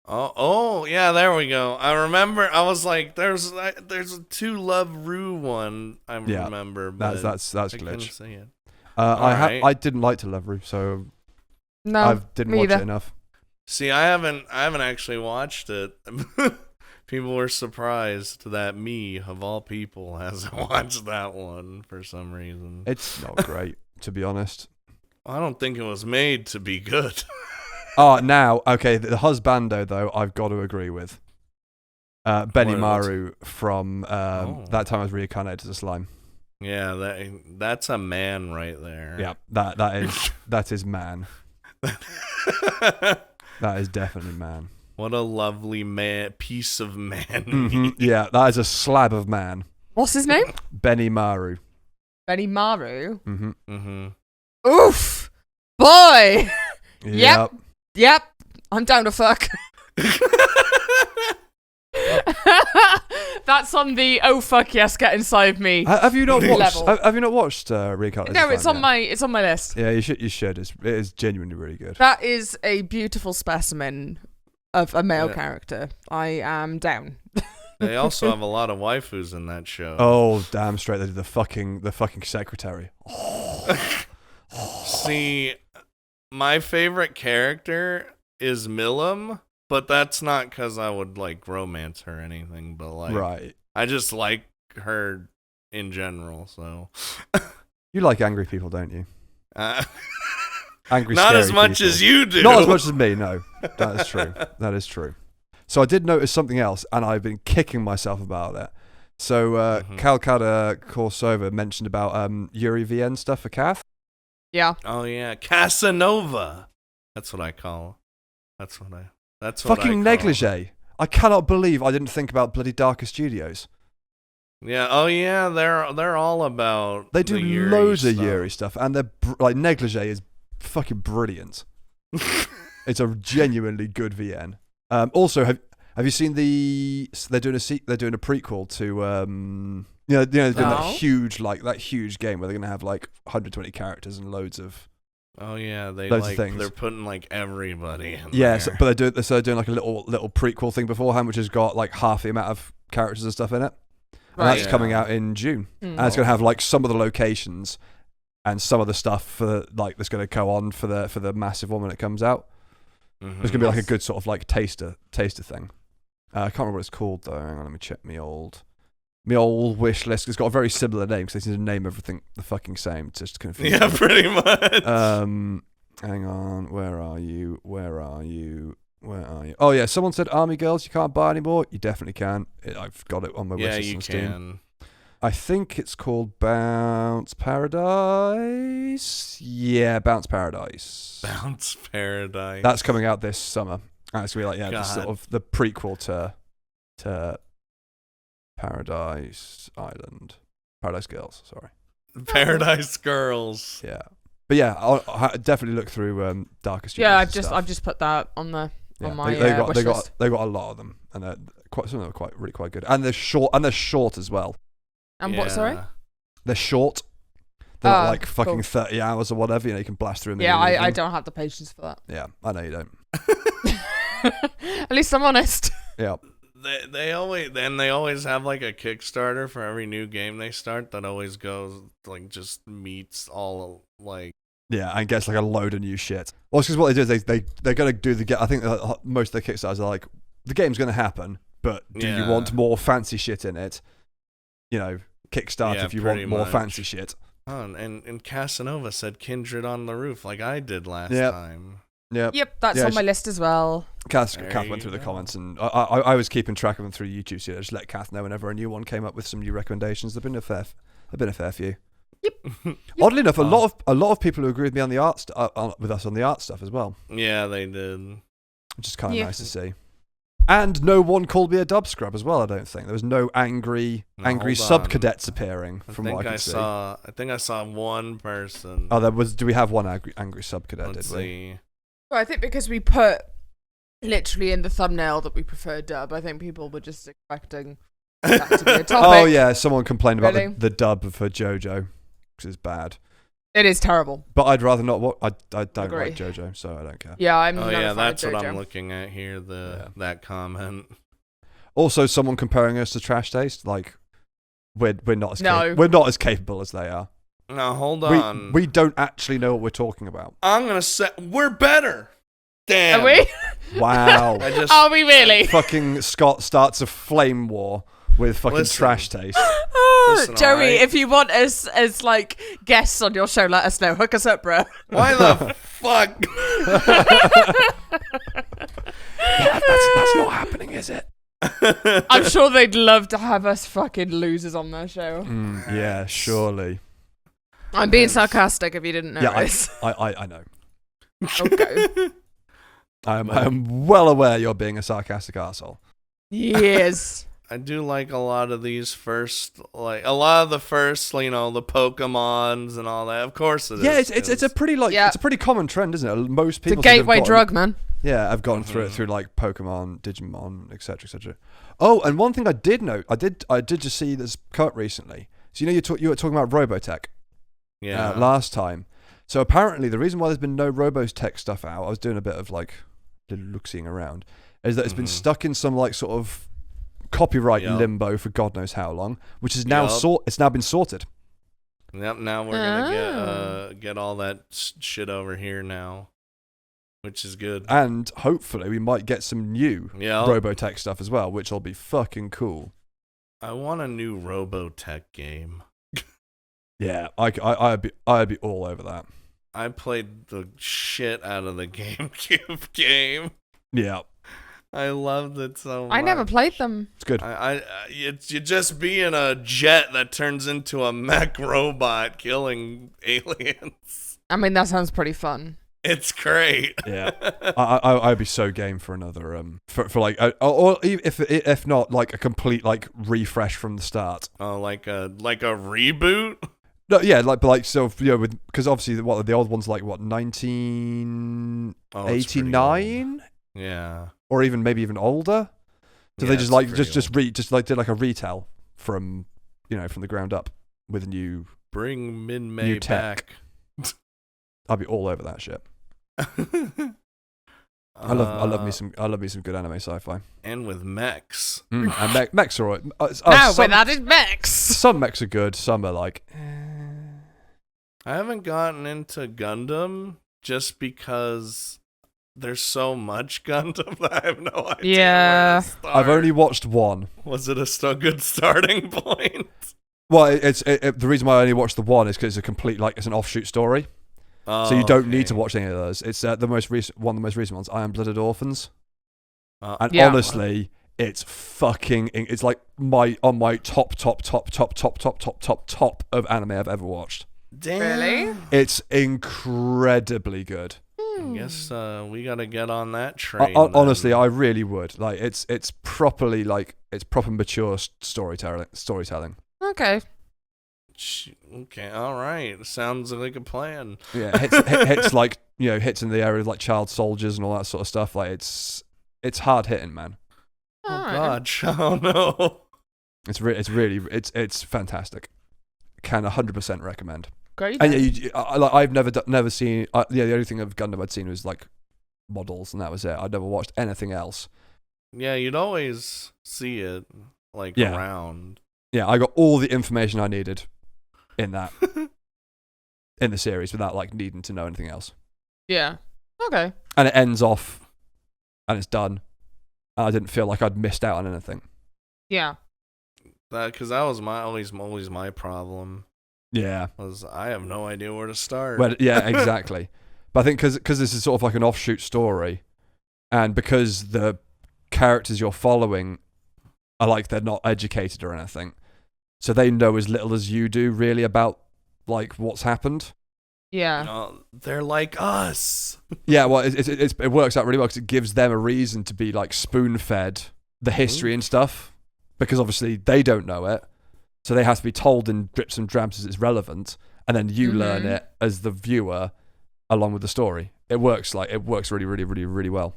Oh yeah, there we go. I remember. I was like, there's a 2 Love Rue one. I remember. But that's I Glitch. couldn't see it. I didn't like To Love Rue, so No, I didn't watch either. it enough. See, I haven't actually watched it. People were surprised that me, of all people, hasn't watched that one for some reason. It's not great, to be honest. I don't think it was made to be good. Now, okay, the husbando, though, I've got to agree with. Benimaru from That Time I Was Reincarnated as a Slime. Yeah, that's a man right there. Yeah, that is man. That is definitely man. What a lovely piece of man. Mm-hmm. Yeah, that is a slab of man. What's his name? Benimaru. Benimaru. Mm-hmm. Mm-hmm. Oof, boy. Yep. Yep. I'm down to fuck. That's on the fuck yes, get inside me. Have you not watched? Level. Have you not watched Reincarnated? No, it's on my list. Yeah, you should. It is genuinely really good. That is a beautiful specimen of a male character. I am down. They also have a lot of waifus in that show. Oh, damn straight! They did the fucking secretary. See, my favorite character is Milim, but that's not because I would like romance her or anything. But like, right. I just like her in general. So You like angry people, don't you? Angry, not scary as much people. as you do. Not as much as me, no. That is true. That is true. So I did notice something else, and I've been kicking myself about it. So Calcutta Corsova mentioned about Yuri VN stuff for Cath. Yeah. Oh yeah, Casanova. That's what I call. That's what Fucking negligee. I cannot believe I didn't think about bloody Darker Studios. Yeah. Oh yeah. They're all about. They do the Yuri loads stuff. of Yuri stuff, and they're like negligee is fucking brilliant. It's a genuinely good VN. Also, have you seen they're doing a prequel to they're doing that huge game where they're gonna have like 120 characters and loads of. Oh yeah, they're putting like everybody in yes, there. but they're doing like a little prequel thing beforehand, which has got like half the amount of characters and stuff in it. And that's coming out in June, and it's gonna have like some of the locations and some of the stuff for like that's gonna go on for the massive one when it comes out. Mm-hmm. It's gonna be like a good sort of like taster thing. I can't remember what it's called though. Hang on, let me check my old wish list. It's got a very similar name because they seem to name everything the fucking same. It's just confusing. Yeah, pretty much. Hang on, where are you? Oh yeah, someone said Army Girls you can't buy anymore. You definitely can. I've got it on my wish list on Steam. Yeah, you can. I think it's called Bounce Paradise. Yeah, Bounce Paradise. Bounce Paradise. That's coming out this summer. And it's gonna be like just sort of the prequel to Paradise Island. Paradise Girls, sorry. Paradise Girls. Yeah. But yeah, I'll definitely look through Darker Studios. Yeah, I've just put that on my wish list. They got a lot of them, and some of them are really quite good. And they're short as well. And what? Sorry. They're short. They're not like fucking 30 hours or whatever. You can blast through them. Yeah, I don't have the patience for that. Yeah, I know you don't. At least I'm honest. Yeah. They always have like a Kickstarter for every new game they start that always goes like just meets all like. Yeah, and gets like a load of new shit. Well, because what they do is they're gonna do I think most of the Kickstarters are like the game's gonna happen, but do you want more fancy shit in it? Kickstart if you want more fancy shit. Oh, and Casanova said Kindred on the Roof like I did last time. Yep, that's on my list as well. Kath went through the comments, and I was keeping track of them through YouTube, so I just let Kath know whenever a new one came up with some new recommendations. There've been a fair few. Yep. Oddly enough, a lot of people who agree with me on the art with us on the art stuff as well. Yeah, they did. Which is kind of nice to see. And no one called me a dub scrub as well. I don't think there was no angry sub cadets appearing from what I could see. I think I saw one person. Oh, do we have one angry sub cadet? Let's see. Well, I think because we put literally in the thumbnail that we prefer dub, I think people were just expecting that to be a topic. Oh yeah, someone complained about the dub for JoJo, which is bad. It is terrible. But I'd rather not. I don't like JoJo, so I don't care. Yeah, I'm. Oh yeah, that's what I'm looking at here. That comment. Also, someone comparing us to Trash Taste, like we're not as capable as they are. No, hold on. We don't actually know what we're talking about. I'm gonna say we're better. Damn. Are we? Wow. Are we really? Fucking Scott starts a flame war with fucking Trash Taste. Listen, Joey, if you want us as like guests on your show, let us know. Hook us up, bro. Why the fuck? Yeah, that's not happening, is it? I'm sure they'd love to have us fucking losers on their show. Yeah, surely. I'm being sarcastic if you didn't notice. Yeah, I know. Okay. I am well aware you're being a sarcastic arsehole. Yes. I do like a lot of the first, the Pokemons and all that. Of course it is. Yeah, it's a pretty it's a pretty common trend, isn't it? Most people. It's a gateway drug, man. Yeah, I've gone through it through like Pokemon, Digimon, etc., etc. Oh, and one thing I did note, I did just see this cut recently. So you were talking about Robotech. Yeah. Last time. So apparently the reason why there's been no Robotech stuff out, I was doing a bit of like looking around, is that it's been stuck in some like sort of copyright limbo for God knows how long, which is now it's now been sorted. Yep. Now we're gonna get all that shit over here now, which is good. And hopefully we might get some new Robotech stuff as well, which will be fucking cool. I want a new Robotech game. Yeah, I'd be all over that. I played the shit out of the GameCube game. Yeah. I loved it so much. I never played them. It's good. You just be in a jet that turns into a mech robot killing aliens. I mean, that sounds pretty fun. It's great. Yeah, I'd be so game for another for like or if not like a complete like refresh from the start. Oh, like a reboot. No, yeah, like so with because obviously the old one's like what 1989. Yeah. Or maybe even older. So Yeah, they just like it's did like a retell from from the ground up with a new Bring Min-May new tech. back. I'd be all over that shit. I love me some good anime sci-fi. And with mechs. And mechs are alright. That is mechs. Some mechs are good. Some are like. I haven't gotten into Gundam just because there's so much Gundam that I have no idea. Yeah. Where to start. I've only watched one. Was it a good starting point? Well, the reason why I only watched the one is because it's an offshoot story. So you don't need to watch any of those. It's one of the most recent ones, Iron-Blooded Orphans. And honestly, it's fucking. It's like on my top of anime I've ever watched. Damn. Really? It's incredibly good. I guess we gotta get on that train. Honestly, I really would. Like it's properly it's proper mature storytelling. Okay. Okay, all right. Sounds like a plan. Yeah, hits like hits in the area of like child soldiers and all that sort of stuff. Like it's hard hitting, man. Oh God! Oh no! It's fantastic. Can 100% recommend. Great. And I've never seen. The only thing of Gundam I'd seen was like models, and that was it. I'd never watched anything else. Yeah, you'd always see it around. Yeah, I got all the information I needed in that in the series without like needing to know anything else. Yeah. Okay. And it ends off, and it's done. And I didn't feel like I'd missed out on anything. Yeah. Because that was always my problem. Yeah. Was I have no idea where to start. Well, yeah, exactly. But I think because this is sort of like an offshoot story, and because the characters you're following are like they're not educated or anything, so they know as little as you do really about like what's happened. Yeah. They're like us. Yeah, well, it works out really well because it gives them a reason to be like spoon-fed the history and stuff, because obviously they don't know it, so they have to be told in drips and drabs as it's relevant, and then you learn it as the viewer along with the story. It works really, really, really, really well.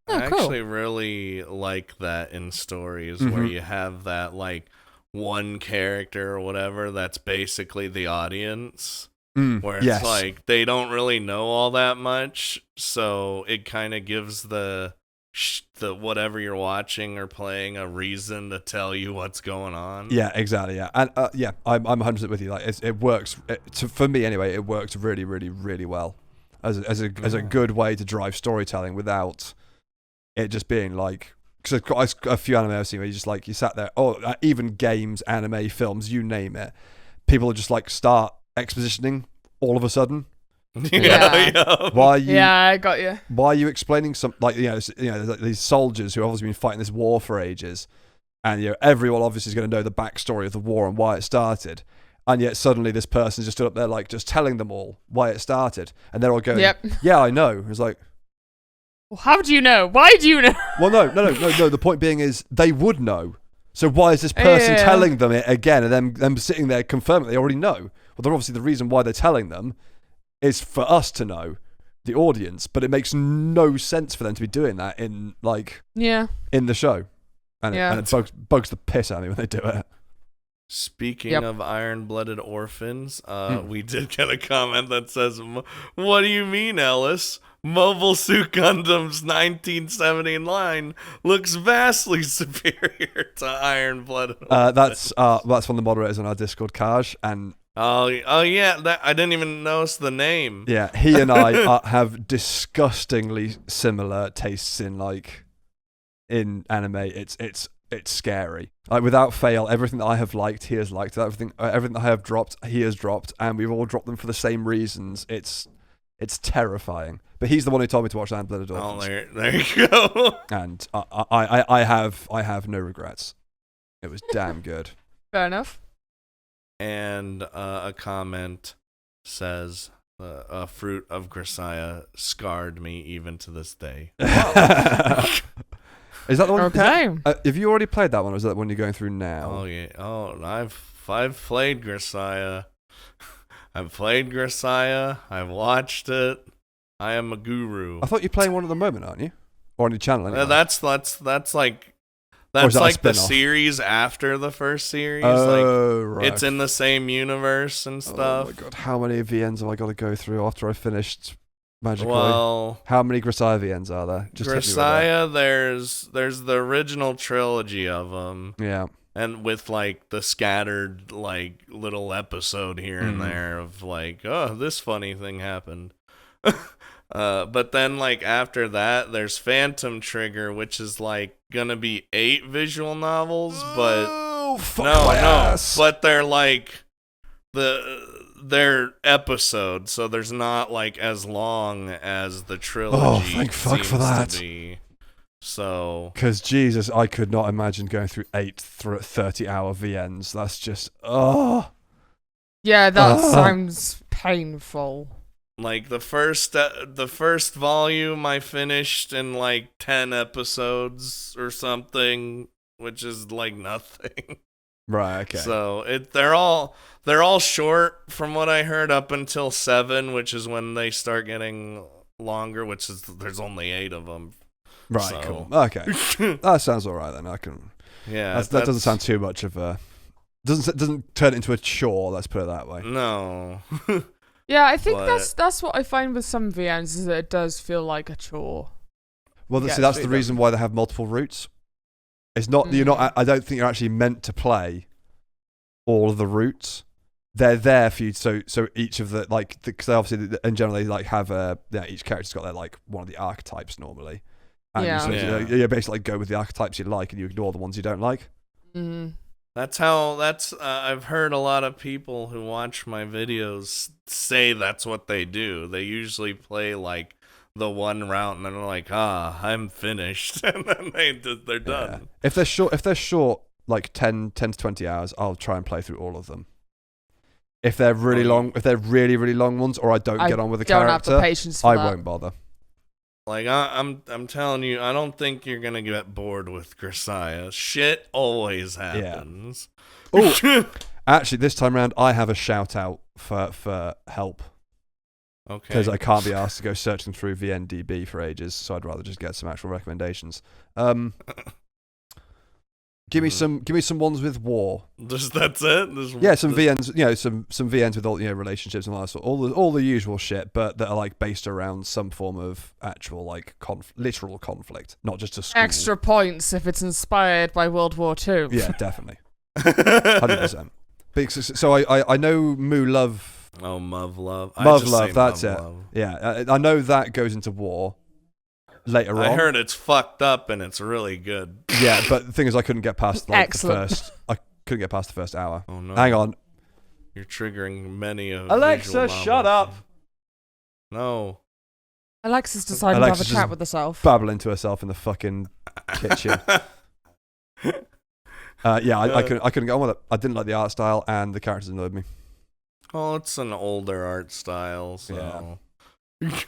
I actually really like that in stories where you have that like one character or whatever that's basically the audience. Where it's like they don't really know all that much, so it kind of gives the whatever you're watching or playing a reason to tell you what's going on. Yeah, exactly. Yeah, and I'm 100% with you. Like it works for me anyway. It works really, really, really well as a good way to drive storytelling without it just being like. Because I've got a few anime I've seen where you sat there. Even games, anime, films, you name it. People just like start expositioning all of a sudden. Yeah. Why are you? Yeah, I got you. Why are you explaining these soldiers who have obviously been fighting this war for ages, and everyone obviously is going to know the backstory of the war and why it started, and yet suddenly this person just stood up there like just telling them all why it started, and they're all going, "Yeah, I know." It's like, well, how do you know? Why do you know? Well, no. The point being is they would know. So why is this person telling them it again, and then them sitting there confirming they already know? Well, they're obviously the reason why they're telling them is for us to know, the audience, but it makes no sense for them to be doing that in the show, and it bugs the piss out of me when they do it. Speaking of Iron-Blooded Orphans, we did get a comment that says, "What do you mean, Ellis? Mobile Suit Gundam's 1970 line looks vastly superior to Iron-Blooded Orphans." That's one of the moderators on our Discord, Kaj, and oh yeah, I didn't even notice the name. Yeah, he and I have disgustingly similar tastes in anime. It's it's scary. Like without fail, everything that I have liked, he has liked. Everything that I have dropped, he has dropped, and we've all dropped them for the same reasons. It's terrifying. But he's the one who told me to watch Land Blood Dolphins. Oh, there you go. And I have no regrets. It was damn good. Fair enough. And a comment says, "A fruit of Grisaya scarred me even to this day." Is that the one? Okay. Have you already played that one, or is that the one you're going through now? Oh yeah. Oh, I've played Grisaya. I've played Grisaya. I've watched it. I am a guru. I thought you're playing one at the moment, aren't you? Or on your channel anyway? That's like the series after the first series. Oh, like, right. It's in the same universe and stuff. Oh my god, how many VNs have I got to go through after I finished Magically? Well, how many Grisaya VNs are there? Just Grisaya, there's the original trilogy of them. Yeah. And with like the scattered like little episode here and there of like, oh, this funny thing happened. But then like after that, there's Phantom Trigger, which is like gonna be 8 visual novels, but no, but they're like they're episodes, so there's not like as long as the trilogy. Oh, thank fuck for that. To be. So, because Jesus, I could not imagine going through 8 30-hour VNs. That's just yeah, that sounds painful. Like the first volume I finished in like 10 episodes or something, which is like nothing. Right, okay. So they're all short from what I heard up until 7, which is when they start getting longer, which is there's only 8 of them. Right, so. Cool. Okay. That sounds alright then. I can. Yeah. That doesn't sound too much of a doesn't turn it into a chore, let's put it that way. No. Yeah, I think that's what I find with some VNs is that it does feel like a chore. Well, see, that's the reason why they have multiple routes. It's not you're not. I don't think you're actually meant to play all of the routes. They're there for you. So each of the because obviously in general they like have each character's got their like one of the archetypes normally. And you basically go with the archetypes you like and you ignore the ones you don't like. Mm. That's I've heard a lot of people who watch my videos say that's what they do. They usually play like the one route and then they're like, I'm finished. And then they're done. If they're short like 10 to 20 hours, I'll try and play through all of them. If they're really long, if they're really, really long ones, or I don't get on with the character, have the patience for I that. won't bother. Like I'm telling you, I don't think you're gonna get bored with Grisaya. Shit always happens. Yeah. Oh, actually, this time around, I have a shout out for help. Okay. Because I can't be asked to go searching through VNDB for ages, so I'd rather just get some actual recommendations. Give me some ones with war. That's it. Some VNs. Some VNs with all relationships and all that sort. All the usual shit, but that are like based around some form of actual like literal conflict, not just a school. Extra points if it's inspired by World War II. Yeah, definitely, 100%. So I know Moo Love. Oh, Muv Love. Muv Love. That's it. Yeah, I know that goes into war. Later on, I heard it's fucked up and it's really good. Yeah, but the thing is, I couldn't get past I couldn't get past the first hour. Oh no! Hang on, you're triggering many of Alexa. Shut up. No. Alexa's decided to have a chat with herself. Babbling to herself in the fucking kitchen. I couldn't get on with it. I didn't like the art style and the characters annoyed me. Oh, it's an older art style, so. Yeah.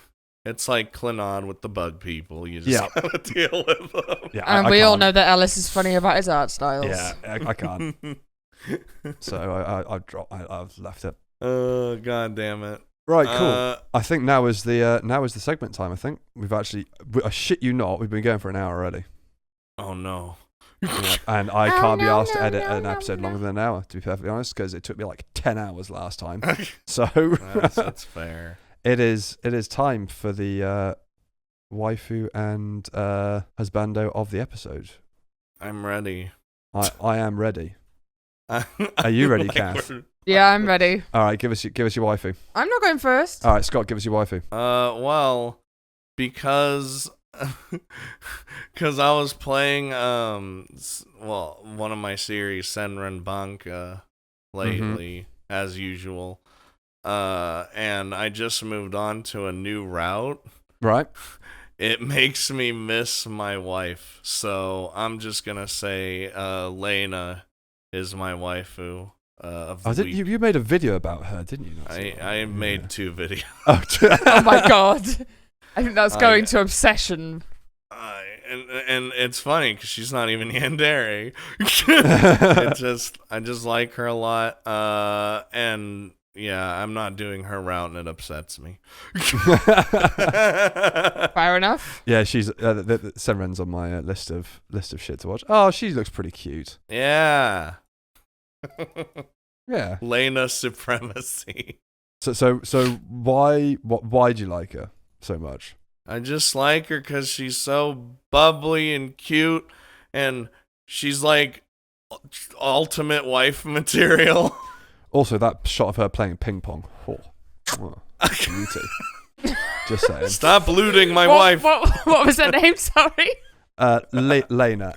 It's like Clannad with the bug people. You just gotta deal with them. Yeah, and we all know that Ellis is funny about his art styles. Yeah, I can't. So I've left it. Oh, god damn it! Right, cool. I think now is the segment time. I think we've actually. I shit you not. We've been going for an hour already. Oh no. And I can't be asked to edit an episode longer than an hour, to be perfectly honest, because it took me like 10 hours last time. So that's fair. It is time for the waifu and husbando of the episode. I'm ready. I am ready. Are you ready, Kath? Yeah, I'm ready. All right, give us your waifu. I'm not going first. All right, Scott, give us your waifu. Well, because because I was playing one of my series, Senran Banka, lately, as usual. And I just moved on to a new route. Right. It makes me miss my wife, so I'm just gonna say Lena is my waifu of the week. You made a video about her, didn't you? I made 2 videos. Oh my god. I think that's going to obsession. And it's funny because she's not even yandere. I just like her a lot. And yeah, I'm not doing her route, and it upsets me. Fair enough. Yeah, she's Senren's on my list of shit to watch. Oh, she looks pretty cute. Yeah. Yeah. Lena supremacy. So why do you like her so much? I just like her because she's so bubbly and cute, and she's like ultimate wife material. Also, that shot of her playing ping pong. Oh, beauty. Just saying. Stop looting my wife. What was her name? Sorry. Lena, Lena,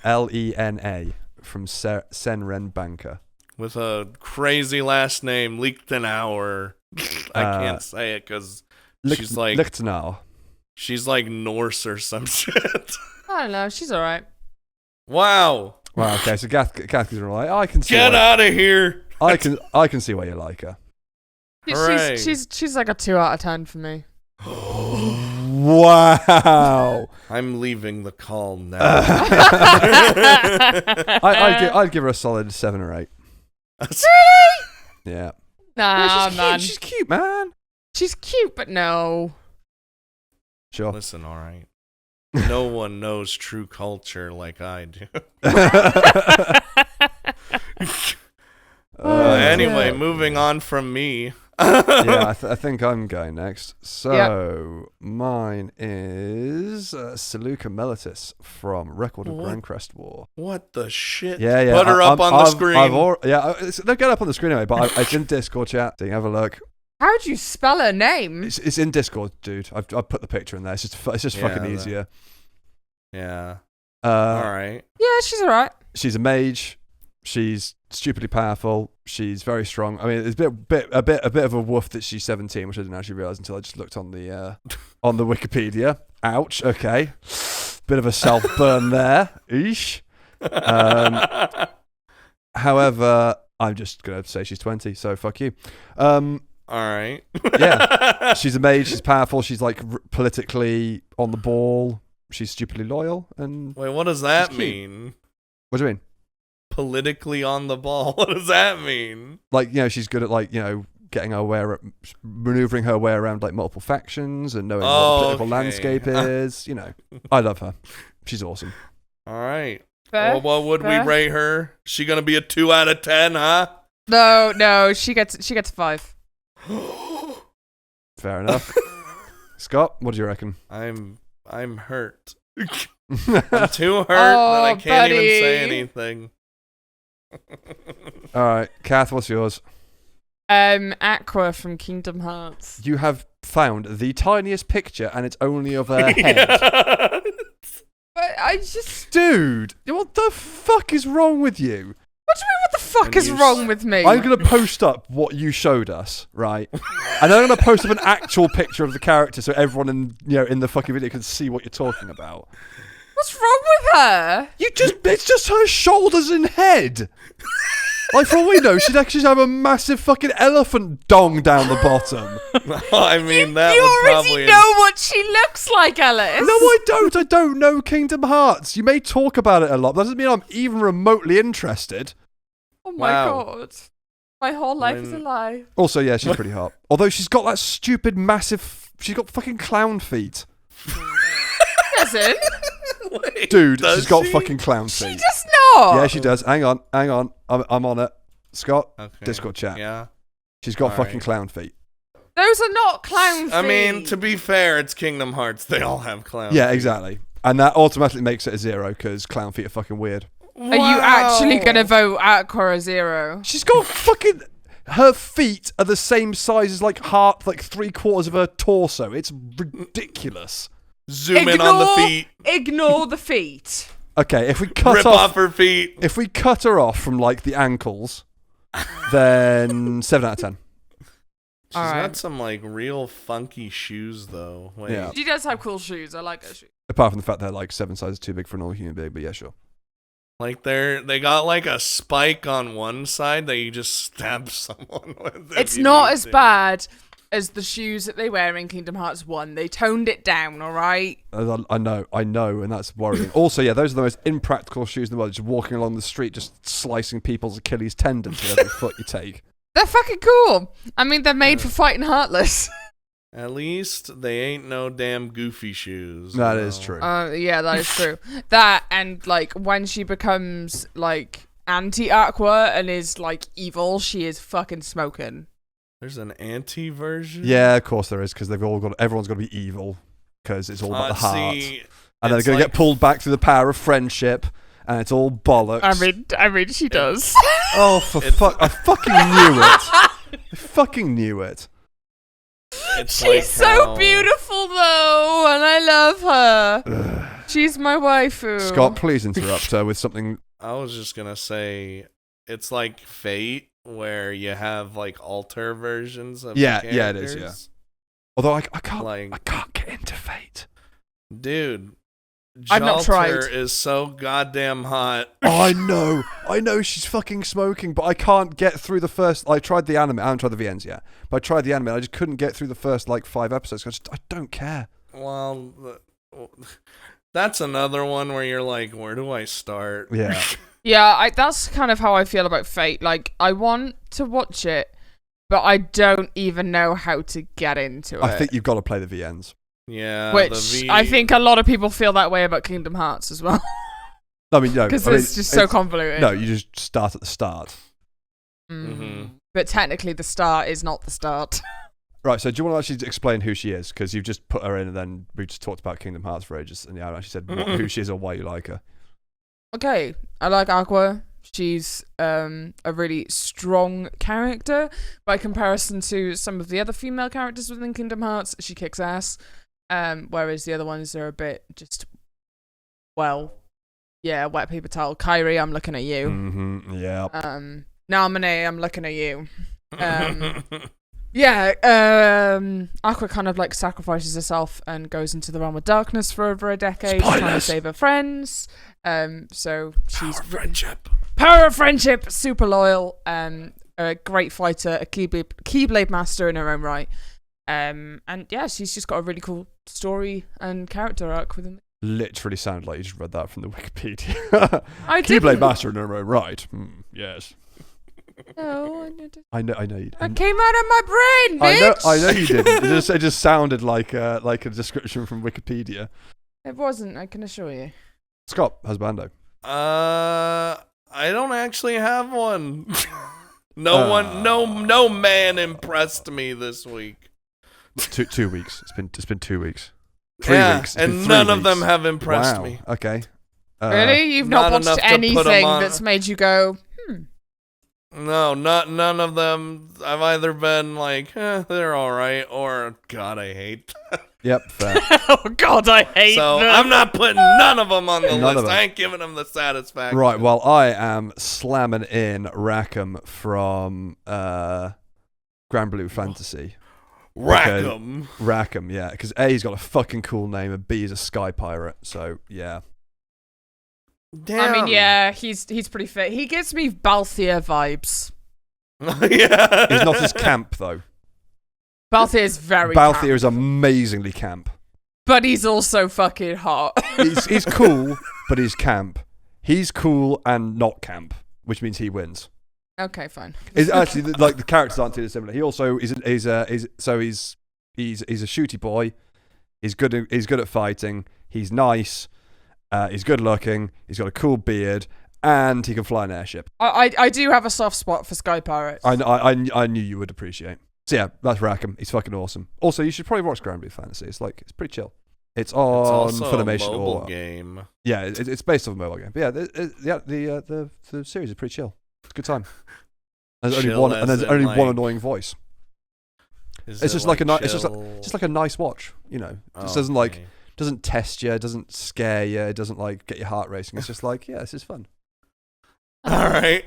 from Senran Banka. With a crazy last name, Lichtenauer. I can't say it because she's like Lichtenauer. She's like Norse or some shit. I don't know. She's all right. Wow. Wow. Okay, so Gath is right. I can see. Get out of here. I can see why you like her. She's like a 2 out of 10 for me. Wow. I'm leaving the call now. I'd give her a solid 7 or 8. Really? Yeah. Nah, man. She's cute, man. She's cute, but no. Sure. Listen, all right. No one knows true culture like I do. Anyway, moving on from me. Yeah, I think I'm going next. So, Mine is Saluka Melitis from Record of Grandcrest War. What the shit? Yeah. Put her up on the screen. They'll get up on the screen anyway, but it's in Discord chat, so you can have a look. How'd you spell her name? It's in Discord, dude. I've put the picture in there. It's just fucking easier. Yeah. All right. Yeah, she's all right. She's a mage. She's stupidly powerful. She's very strong. I mean, it's a bit of a woof that she's 17, which I didn't actually realize until I just looked on the Wikipedia. Ouch. Okay, bit of a self burn there. Eesh. However, I'm just gonna say she's 20, so fuck you. All right. Yeah, she's a mage. She's powerful. She's like politically on the ball. She's stupidly loyal. And wait, what does that mean? What do you mean? Politically on the ball. What does that mean? Like, she's good at getting her way, maneuvering her way around like multiple factions and knowing what the political landscape is. I love her. She's awesome. All right. Fair, well, what would we rate her? She gonna be a 2 out of 10, huh? No, she gets 5. Fair enough. Scott, what do you reckon? I'm hurt. I'm too hurt that I can't even say anything. All right, Kath, what's yours? Aqua from Kingdom Hearts. You have found the tiniest picture, and it's only of her head. But I just... Dude, what the fuck is wrong with you? What do you mean, what the fuck is wrong with me? I'm going to post up what you showed us, right? And I'm going to post up an actual picture of the character so everyone in the fucking video can see what you're talking about. What's wrong with her? It's just her shoulders and head. Like, for all we know, she'd actually have a massive fucking elephant dong down the bottom. I mean, that you would already probably... know what she looks like, Alice. No, I don't. I don't know Kingdom Hearts. You may talk about it a lot, but that doesn't mean I'm even remotely interested. Oh my god. My whole life is a lie. Also, yeah, she's pretty hot. Although she's got that stupid massive... She's got fucking clown feet. Doesn't? Wait, dude, she's got fucking clown feet. She does not. Yeah, she does. Hang on. I'm on it. Scott, Discord chat. Yeah. She's got fucking clown feet. Those are not clown feet. I mean, to be fair, it's Kingdom Hearts. They all have clown feet. Yeah, exactly. And that automatically makes it a 0 because clown feet are fucking weird. Are you actually going to vote Aqua a 0? She's got fucking... Her feet are the same size as like 3/4 of her torso. It's ridiculous. Zoom in on the feet. Ignore the feet. Okay, if we cut Rip off her feet. If we cut her off from like the ankles, then 7 out of 10. She's got some like real funky shoes though. Wait. Yeah. She does have cool shoes. I like her shoes. Apart from the fact they're like 7 sizes too big for a normal human being, but yeah, sure. Like they got like a spike on one side that you just stab someone with. It's not as bad as the shoes that they wear in Kingdom Hearts 1. They toned it down, all right? I know, and that's worrying. Also, yeah, those are the most impractical shoes in the world. Just walking along the street, just slicing people's Achilles tendons with every foot you take. They're fucking cool. I mean, they're made for fighting Heartless. At least they ain't no damn goofy shoes. That is true. Yeah, that is true. That and like when she becomes like anti-Aqua and is like evil, she is fucking smoking. There's an anti-version? Yeah, of course there is, because everyone's got to be evil, because it's all about the heart. See, and they're going to get pulled back through the power of friendship, and it's all bollocks. I mean, she does. Oh, for fuck! I fucking knew it. I fucking knew it. She's so beautiful, though, and I love her. She's my waifu. Scott, please interrupt her with something. I was just gonna say, it's like Fate, where you have like alter versions of the characters. Yeah, it is. Yeah. Although I can't get into Fate, dude. I've not tried. Jalter is so goddamn hot. Oh, I know she's fucking smoking, but I can't get through the first. I tried the anime. I haven't tried the VNs yet, but I tried the anime. I just couldn't get through the first like 5 episodes. I don't care. Well, that's another one where you're like, where do I start? Yeah. Yeah, that's kind of how I feel about Fate. Like, I want to watch it, but I don't even know how to get into it. I think you've got to play the VNs. Yeah, which I think a lot of people feel that way about Kingdom Hearts as well. I mean, no, because it's just so convoluted. No, you just start at the start. Mm-hmm. But technically, the start is not the start. Right, so do you want to actually explain who she is? Because you've just put her in, and then we just talked about Kingdom Hearts for ages, and you haven't actually said who she is or why you like her. Okay, I like Aqua. She's a really strong character. By comparison to some of the other female characters within Kingdom Hearts, she kicks ass. Whereas the other ones are a bit just, wet paper towel. Kairi, I'm looking at you. Mm-hmm, yeah. Namine, I'm looking at you. Aqua kind of like sacrifices herself and goes into the realm of darkness for over a decade, trying to save her friends. So she's power of friendship, super loyal, a great fighter, a keyblade master in her own right. And yeah, she's just got a really cool story and character arc within it. Literally sounded like you just read that from the Wikipedia. I Keyblade didn't. Master in her own right. Yes. No, I know you. That came out of my brain, bitch. I know you didn't. It just sounded like a description from Wikipedia. It wasn't, I can assure you. Scott, husbando. I don't actually have one. No man impressed me this week. 2 weeks. It's been 2 weeks. 3 weeks. And none of them have impressed me. Okay. Really? You've not watched anything that's made you go, No, none of them. I've either been like, they're all right, or God, I hate them. Yep, fair. oh God, I hate them. So I'm not putting none of them on the list. I ain't giving them the satisfaction. Right, well, I am slamming in Rackham from Grand Blue Fantasy. Rackham, yeah. Because A, he's got a fucking cool name, and B, he's a sky pirate. So, yeah. Damn. I mean, yeah, he's pretty fit. He gives me Balthier vibes. Yeah. He's not as camp, though. Balthier is very Balthier camp. is amazingly camp. But he's also fucking hot. He's cool, but he's camp. He's cool and not camp, which means he wins. Okay, fine. It's actually like the characters aren't too dissimilar. He also he's a shooty boy. He's good at fighting. He's nice. He's good looking. He's got a cool beard, and he can fly an airship. I do have a soft spot for sky pirates. I knew you would appreciate. So yeah, that's Rackham. He's fucking awesome. Also, you should probably watch Grand Blue Fantasy. It's pretty chill. It's on Funimation a mobile game. Yeah, it's based off a mobile game. But yeah, the series is pretty chill. It's a good time. There's only one annoying It's just like a nice watch, you know. It just doesn't doesn't test you, it doesn't scare you, it doesn't like get your heart racing. It's just like, yeah, this is fun. All right.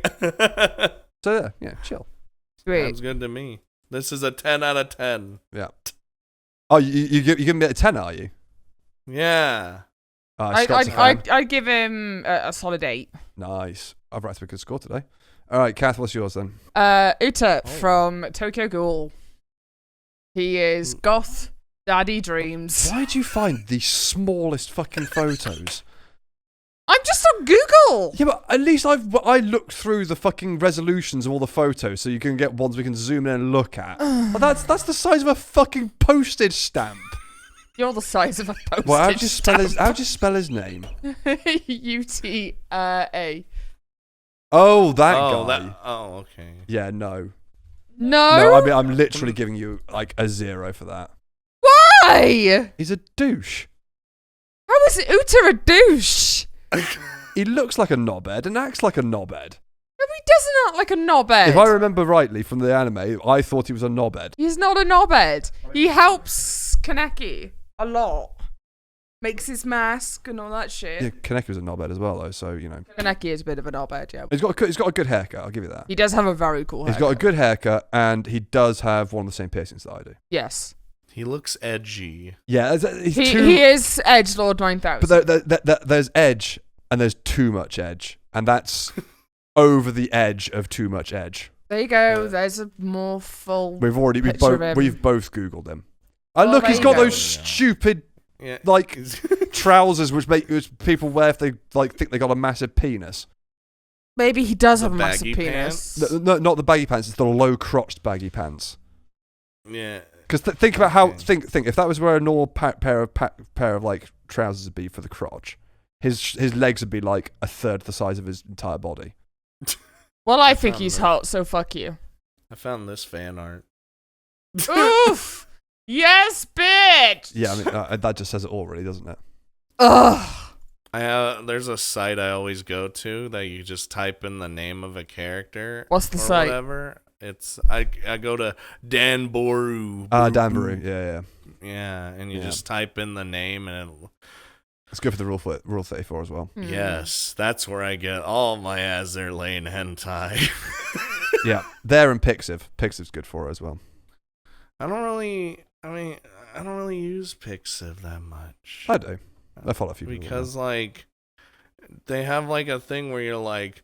So yeah, chill. Sweet. Sounds good to me. This is a 10 out of 10. Yeah. Oh, you give me a 10, are you? Yeah. I'd give him a solid 8. Nice. I've racked up a good score today. All right, Kath, what's yours then? Uta from Tokyo Ghoul. He is goth, daddy dreams. Why'd you find the smallest fucking photos? I'm just on Google. Yeah, but at least I looked through the fucking resolutions of all the photos, so you can get ones we can zoom in and look at. Well, that's the size of a fucking postage stamp. You're the size of a postage Well, how'd you stamp. spell his name? UTA. Oh, that guy. Okay. Yeah, no. No, I mean, I'm literally giving you like a 0 for that. why? He's a douche. How is Uta a douche? He looks like a knobhead and acts like a knobhead. No, he doesn't act like a knobhead. If I remember rightly from the anime, I thought he was a knobhead. He's not a knobhead. He helps Kaneki a lot. Makes his mask and all that shit. Yeah, Kaneki was a knobhead as well, though, so, you know. Kaneki is a bit of a knobhead, yeah. He's got a good haircut, I'll give you that. He does have a very cool haircut. He's got a good haircut, and he does have one of the same piercings that I do. Yes. He looks edgy. Yeah, He is Edgelord 9000. But there's edge, and there's too much edge, and that's over the edge of too much edge. There you go. There's a more full. We've both Googled him. And Well, look, he's there you got go. those stupid Yeah. like trousers which people wear if they like think they got a massive penis. Maybe he does The have a massive baggy penis. No, not the baggy pants. It's the low crotched baggy pants. Yeah. Because think about how think if that was where a normal pair of like trousers would be for the crotch, his legs would be like a third the size of his entire body. Well, I think he's hot, so fuck you. I found this fan art. Oof! Yes, bitch! Yeah, I mean that just says it all, really, doesn't it? Ugh! There's a site I always go to that you just type in the name of a character. What's the or site? Whatever. It's I go to Danboru. Danbaru, yeah. Yeah, and you just type in the name and It's good for the Rule 34 as well. yes, that's where I get all my Azure Lane hentai. Yeah, there and Pixiv. Pixiv's good for it as well. I don't really use Pixiv that much. I do. I follow a few people. Because like they have like a thing where you're like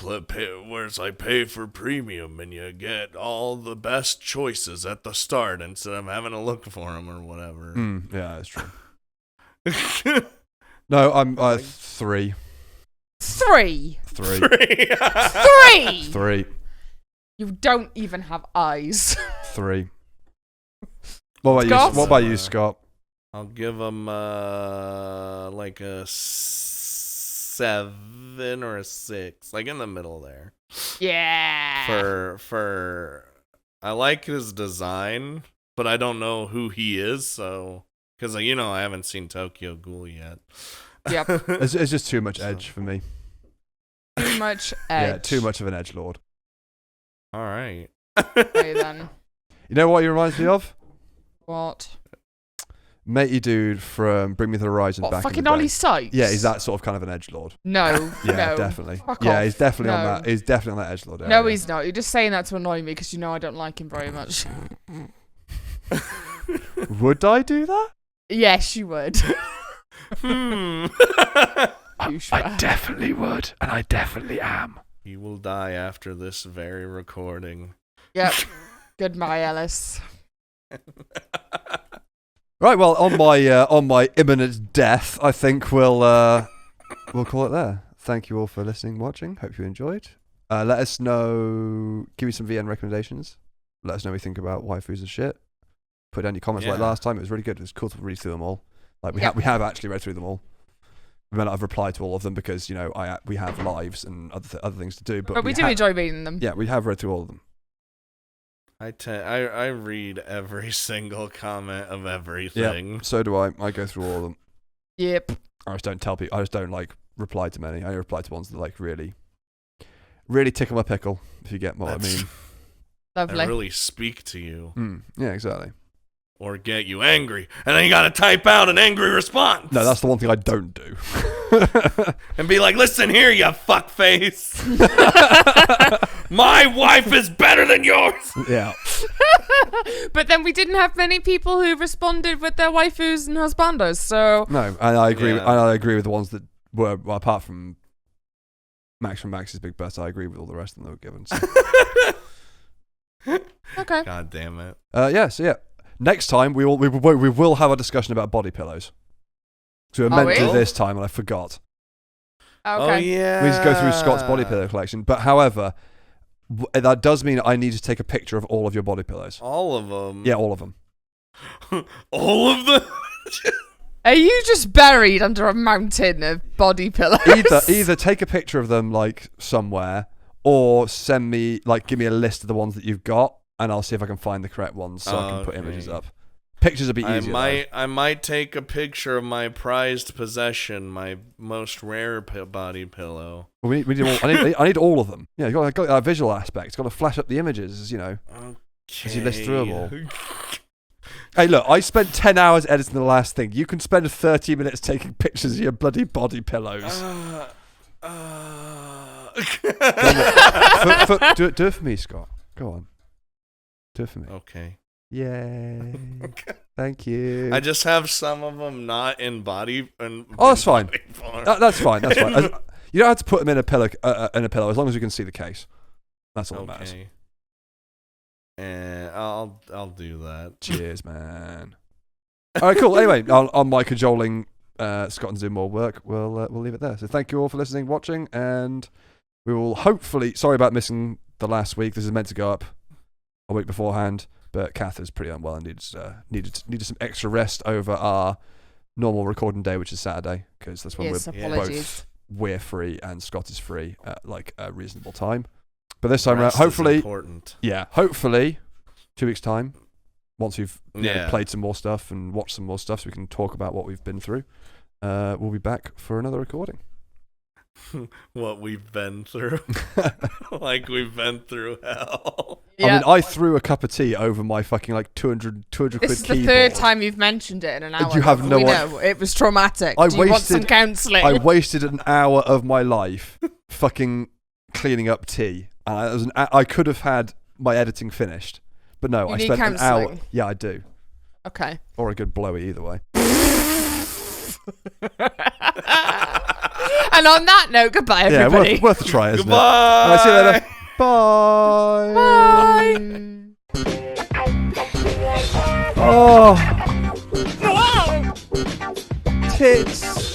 where it's like pay for premium and you get all the best choices at the start instead of having to look for them or whatever. Yeah, that's true. No, I'm 3. 3. 3. 3. You don't even have eyes. 3. What about you, Scott? I'll give them like a 7 or a 6, like in the middle there. Yeah. For I like his design, but I don't know who he is, so because I haven't seen Tokyo Ghoul yet. Yep. It's just too much edge for me. Too much edge. Yeah, too much of an edgelord. All right. Okay, then. You know what he reminds me of? What? Matey dude from Bring Me the Horizon back in fucking the day. Ollie Sykes? Yeah, he's that sort of kind of an edgelord. No. Yeah, no. definitely. Fuck yeah, off. he's definitely on No. that. He's definitely on that edgelord area. No, he's not. You're just saying that to annoy me because you know I don't like him very much. Would I do that? Yes, you would. I definitely would, and I definitely am. He will die after this very recording. Yep. Goodbye, Ellis. Right, well, on my imminent death, I think we'll call it there. Thank you all for listening, watching. Hope you enjoyed. Let us know. Give me some VN recommendations. Let us know what you think about waifus and shit. Put down your comments like last time. It was really good. It was cool to read through them all. Like we have actually read through them all. I mean, I've replied to all of them because we have lives and other things to do. But we do enjoy reading them. Yeah, we have read through all of them. I read every single comment of everything. Yeah, so do I. I go through all of them. Yep. I just don't tell people. I just don't like reply to many. I reply to ones that like really tickle my pickle. If you get what I mean. Lovely. I really speak to you. Yeah, exactly. or get you angry. And then you gotta type out an angry response. No, that's the one thing I don't do. And be like, listen here, you fuckface. My wife is better than yours. Yeah. But then we didn't have many people who responded with their waifus and husbandos, so... No, and I agree. Yeah. I agree with the ones that were, well, apart from Max from Max's Big Bus, I agree with all the rest of them that were given. So. Okay. God damn it. So yeah. Next time, we will have a discussion about body pillows. So we were meant to this time, and I forgot. Okay. Oh, yeah. We need to go through Scott's body pillow collection. But however, that does mean I need to take a picture of all of your body pillows. All of them? Yeah, all of them. All of them? Are you just buried under a mountain of body pillows? Either take a picture of them, like, somewhere, or send me, like, give me a list of the ones that you've got, and I'll see if I can find the correct ones so I can put images up. Pictures would be easier. I might take a picture of my prized possession, my most rare body pillow. Well, we need all, I need all of them. Yeah, you got that visual aspect. It's got to flash up the images, you know, as you list through them all. Hey, look, I spent 10 hours editing the last thing. You can spend 30 minutes taking pictures of your bloody body pillows. Do it for me, Scott. Go on. Do it for me. Okay. Yay. Thank you. I just have some of them not in body. That's fine. That's fine. That's fine. You don't have to put them in a pillow. As long as you can see the case. That's all that matters. And I'll do that. Cheers, man. All right, cool. Anyway, on my cajoling Scott and do more work, we'll leave it there. So thank you all for listening, watching, and we will hopefully. Sorry about missing the last week. This is meant to go up a week beforehand. But Kath is pretty unwell and needed some extra rest over our normal recording day, which is Saturday, because that's when we're free and Scott is free at like a reasonable time. But this time around, hopefully, 2 weeks time, once we've played some more stuff and watched some more stuff, so we can talk about what we've been through. We'll be back for another recording. What we've been through. Like we've been through hell. Yep. I mean, I threw a cup of tea over my fucking like 200 quid keyboard. This is the third time you've mentioned it in an hour. You have no idea. know it was traumatic. Do you want some counselling? I wasted an hour of my life fucking cleaning up tea. And I could have had my editing finished. But no, I spent an hour. Yeah, I do. Okay. Or a good blowy either way. And on that note, goodbye, everybody. Yeah, worth a try, isn't Goodbye. it? All right, see you later. Bye. Bye. Oh. Tits.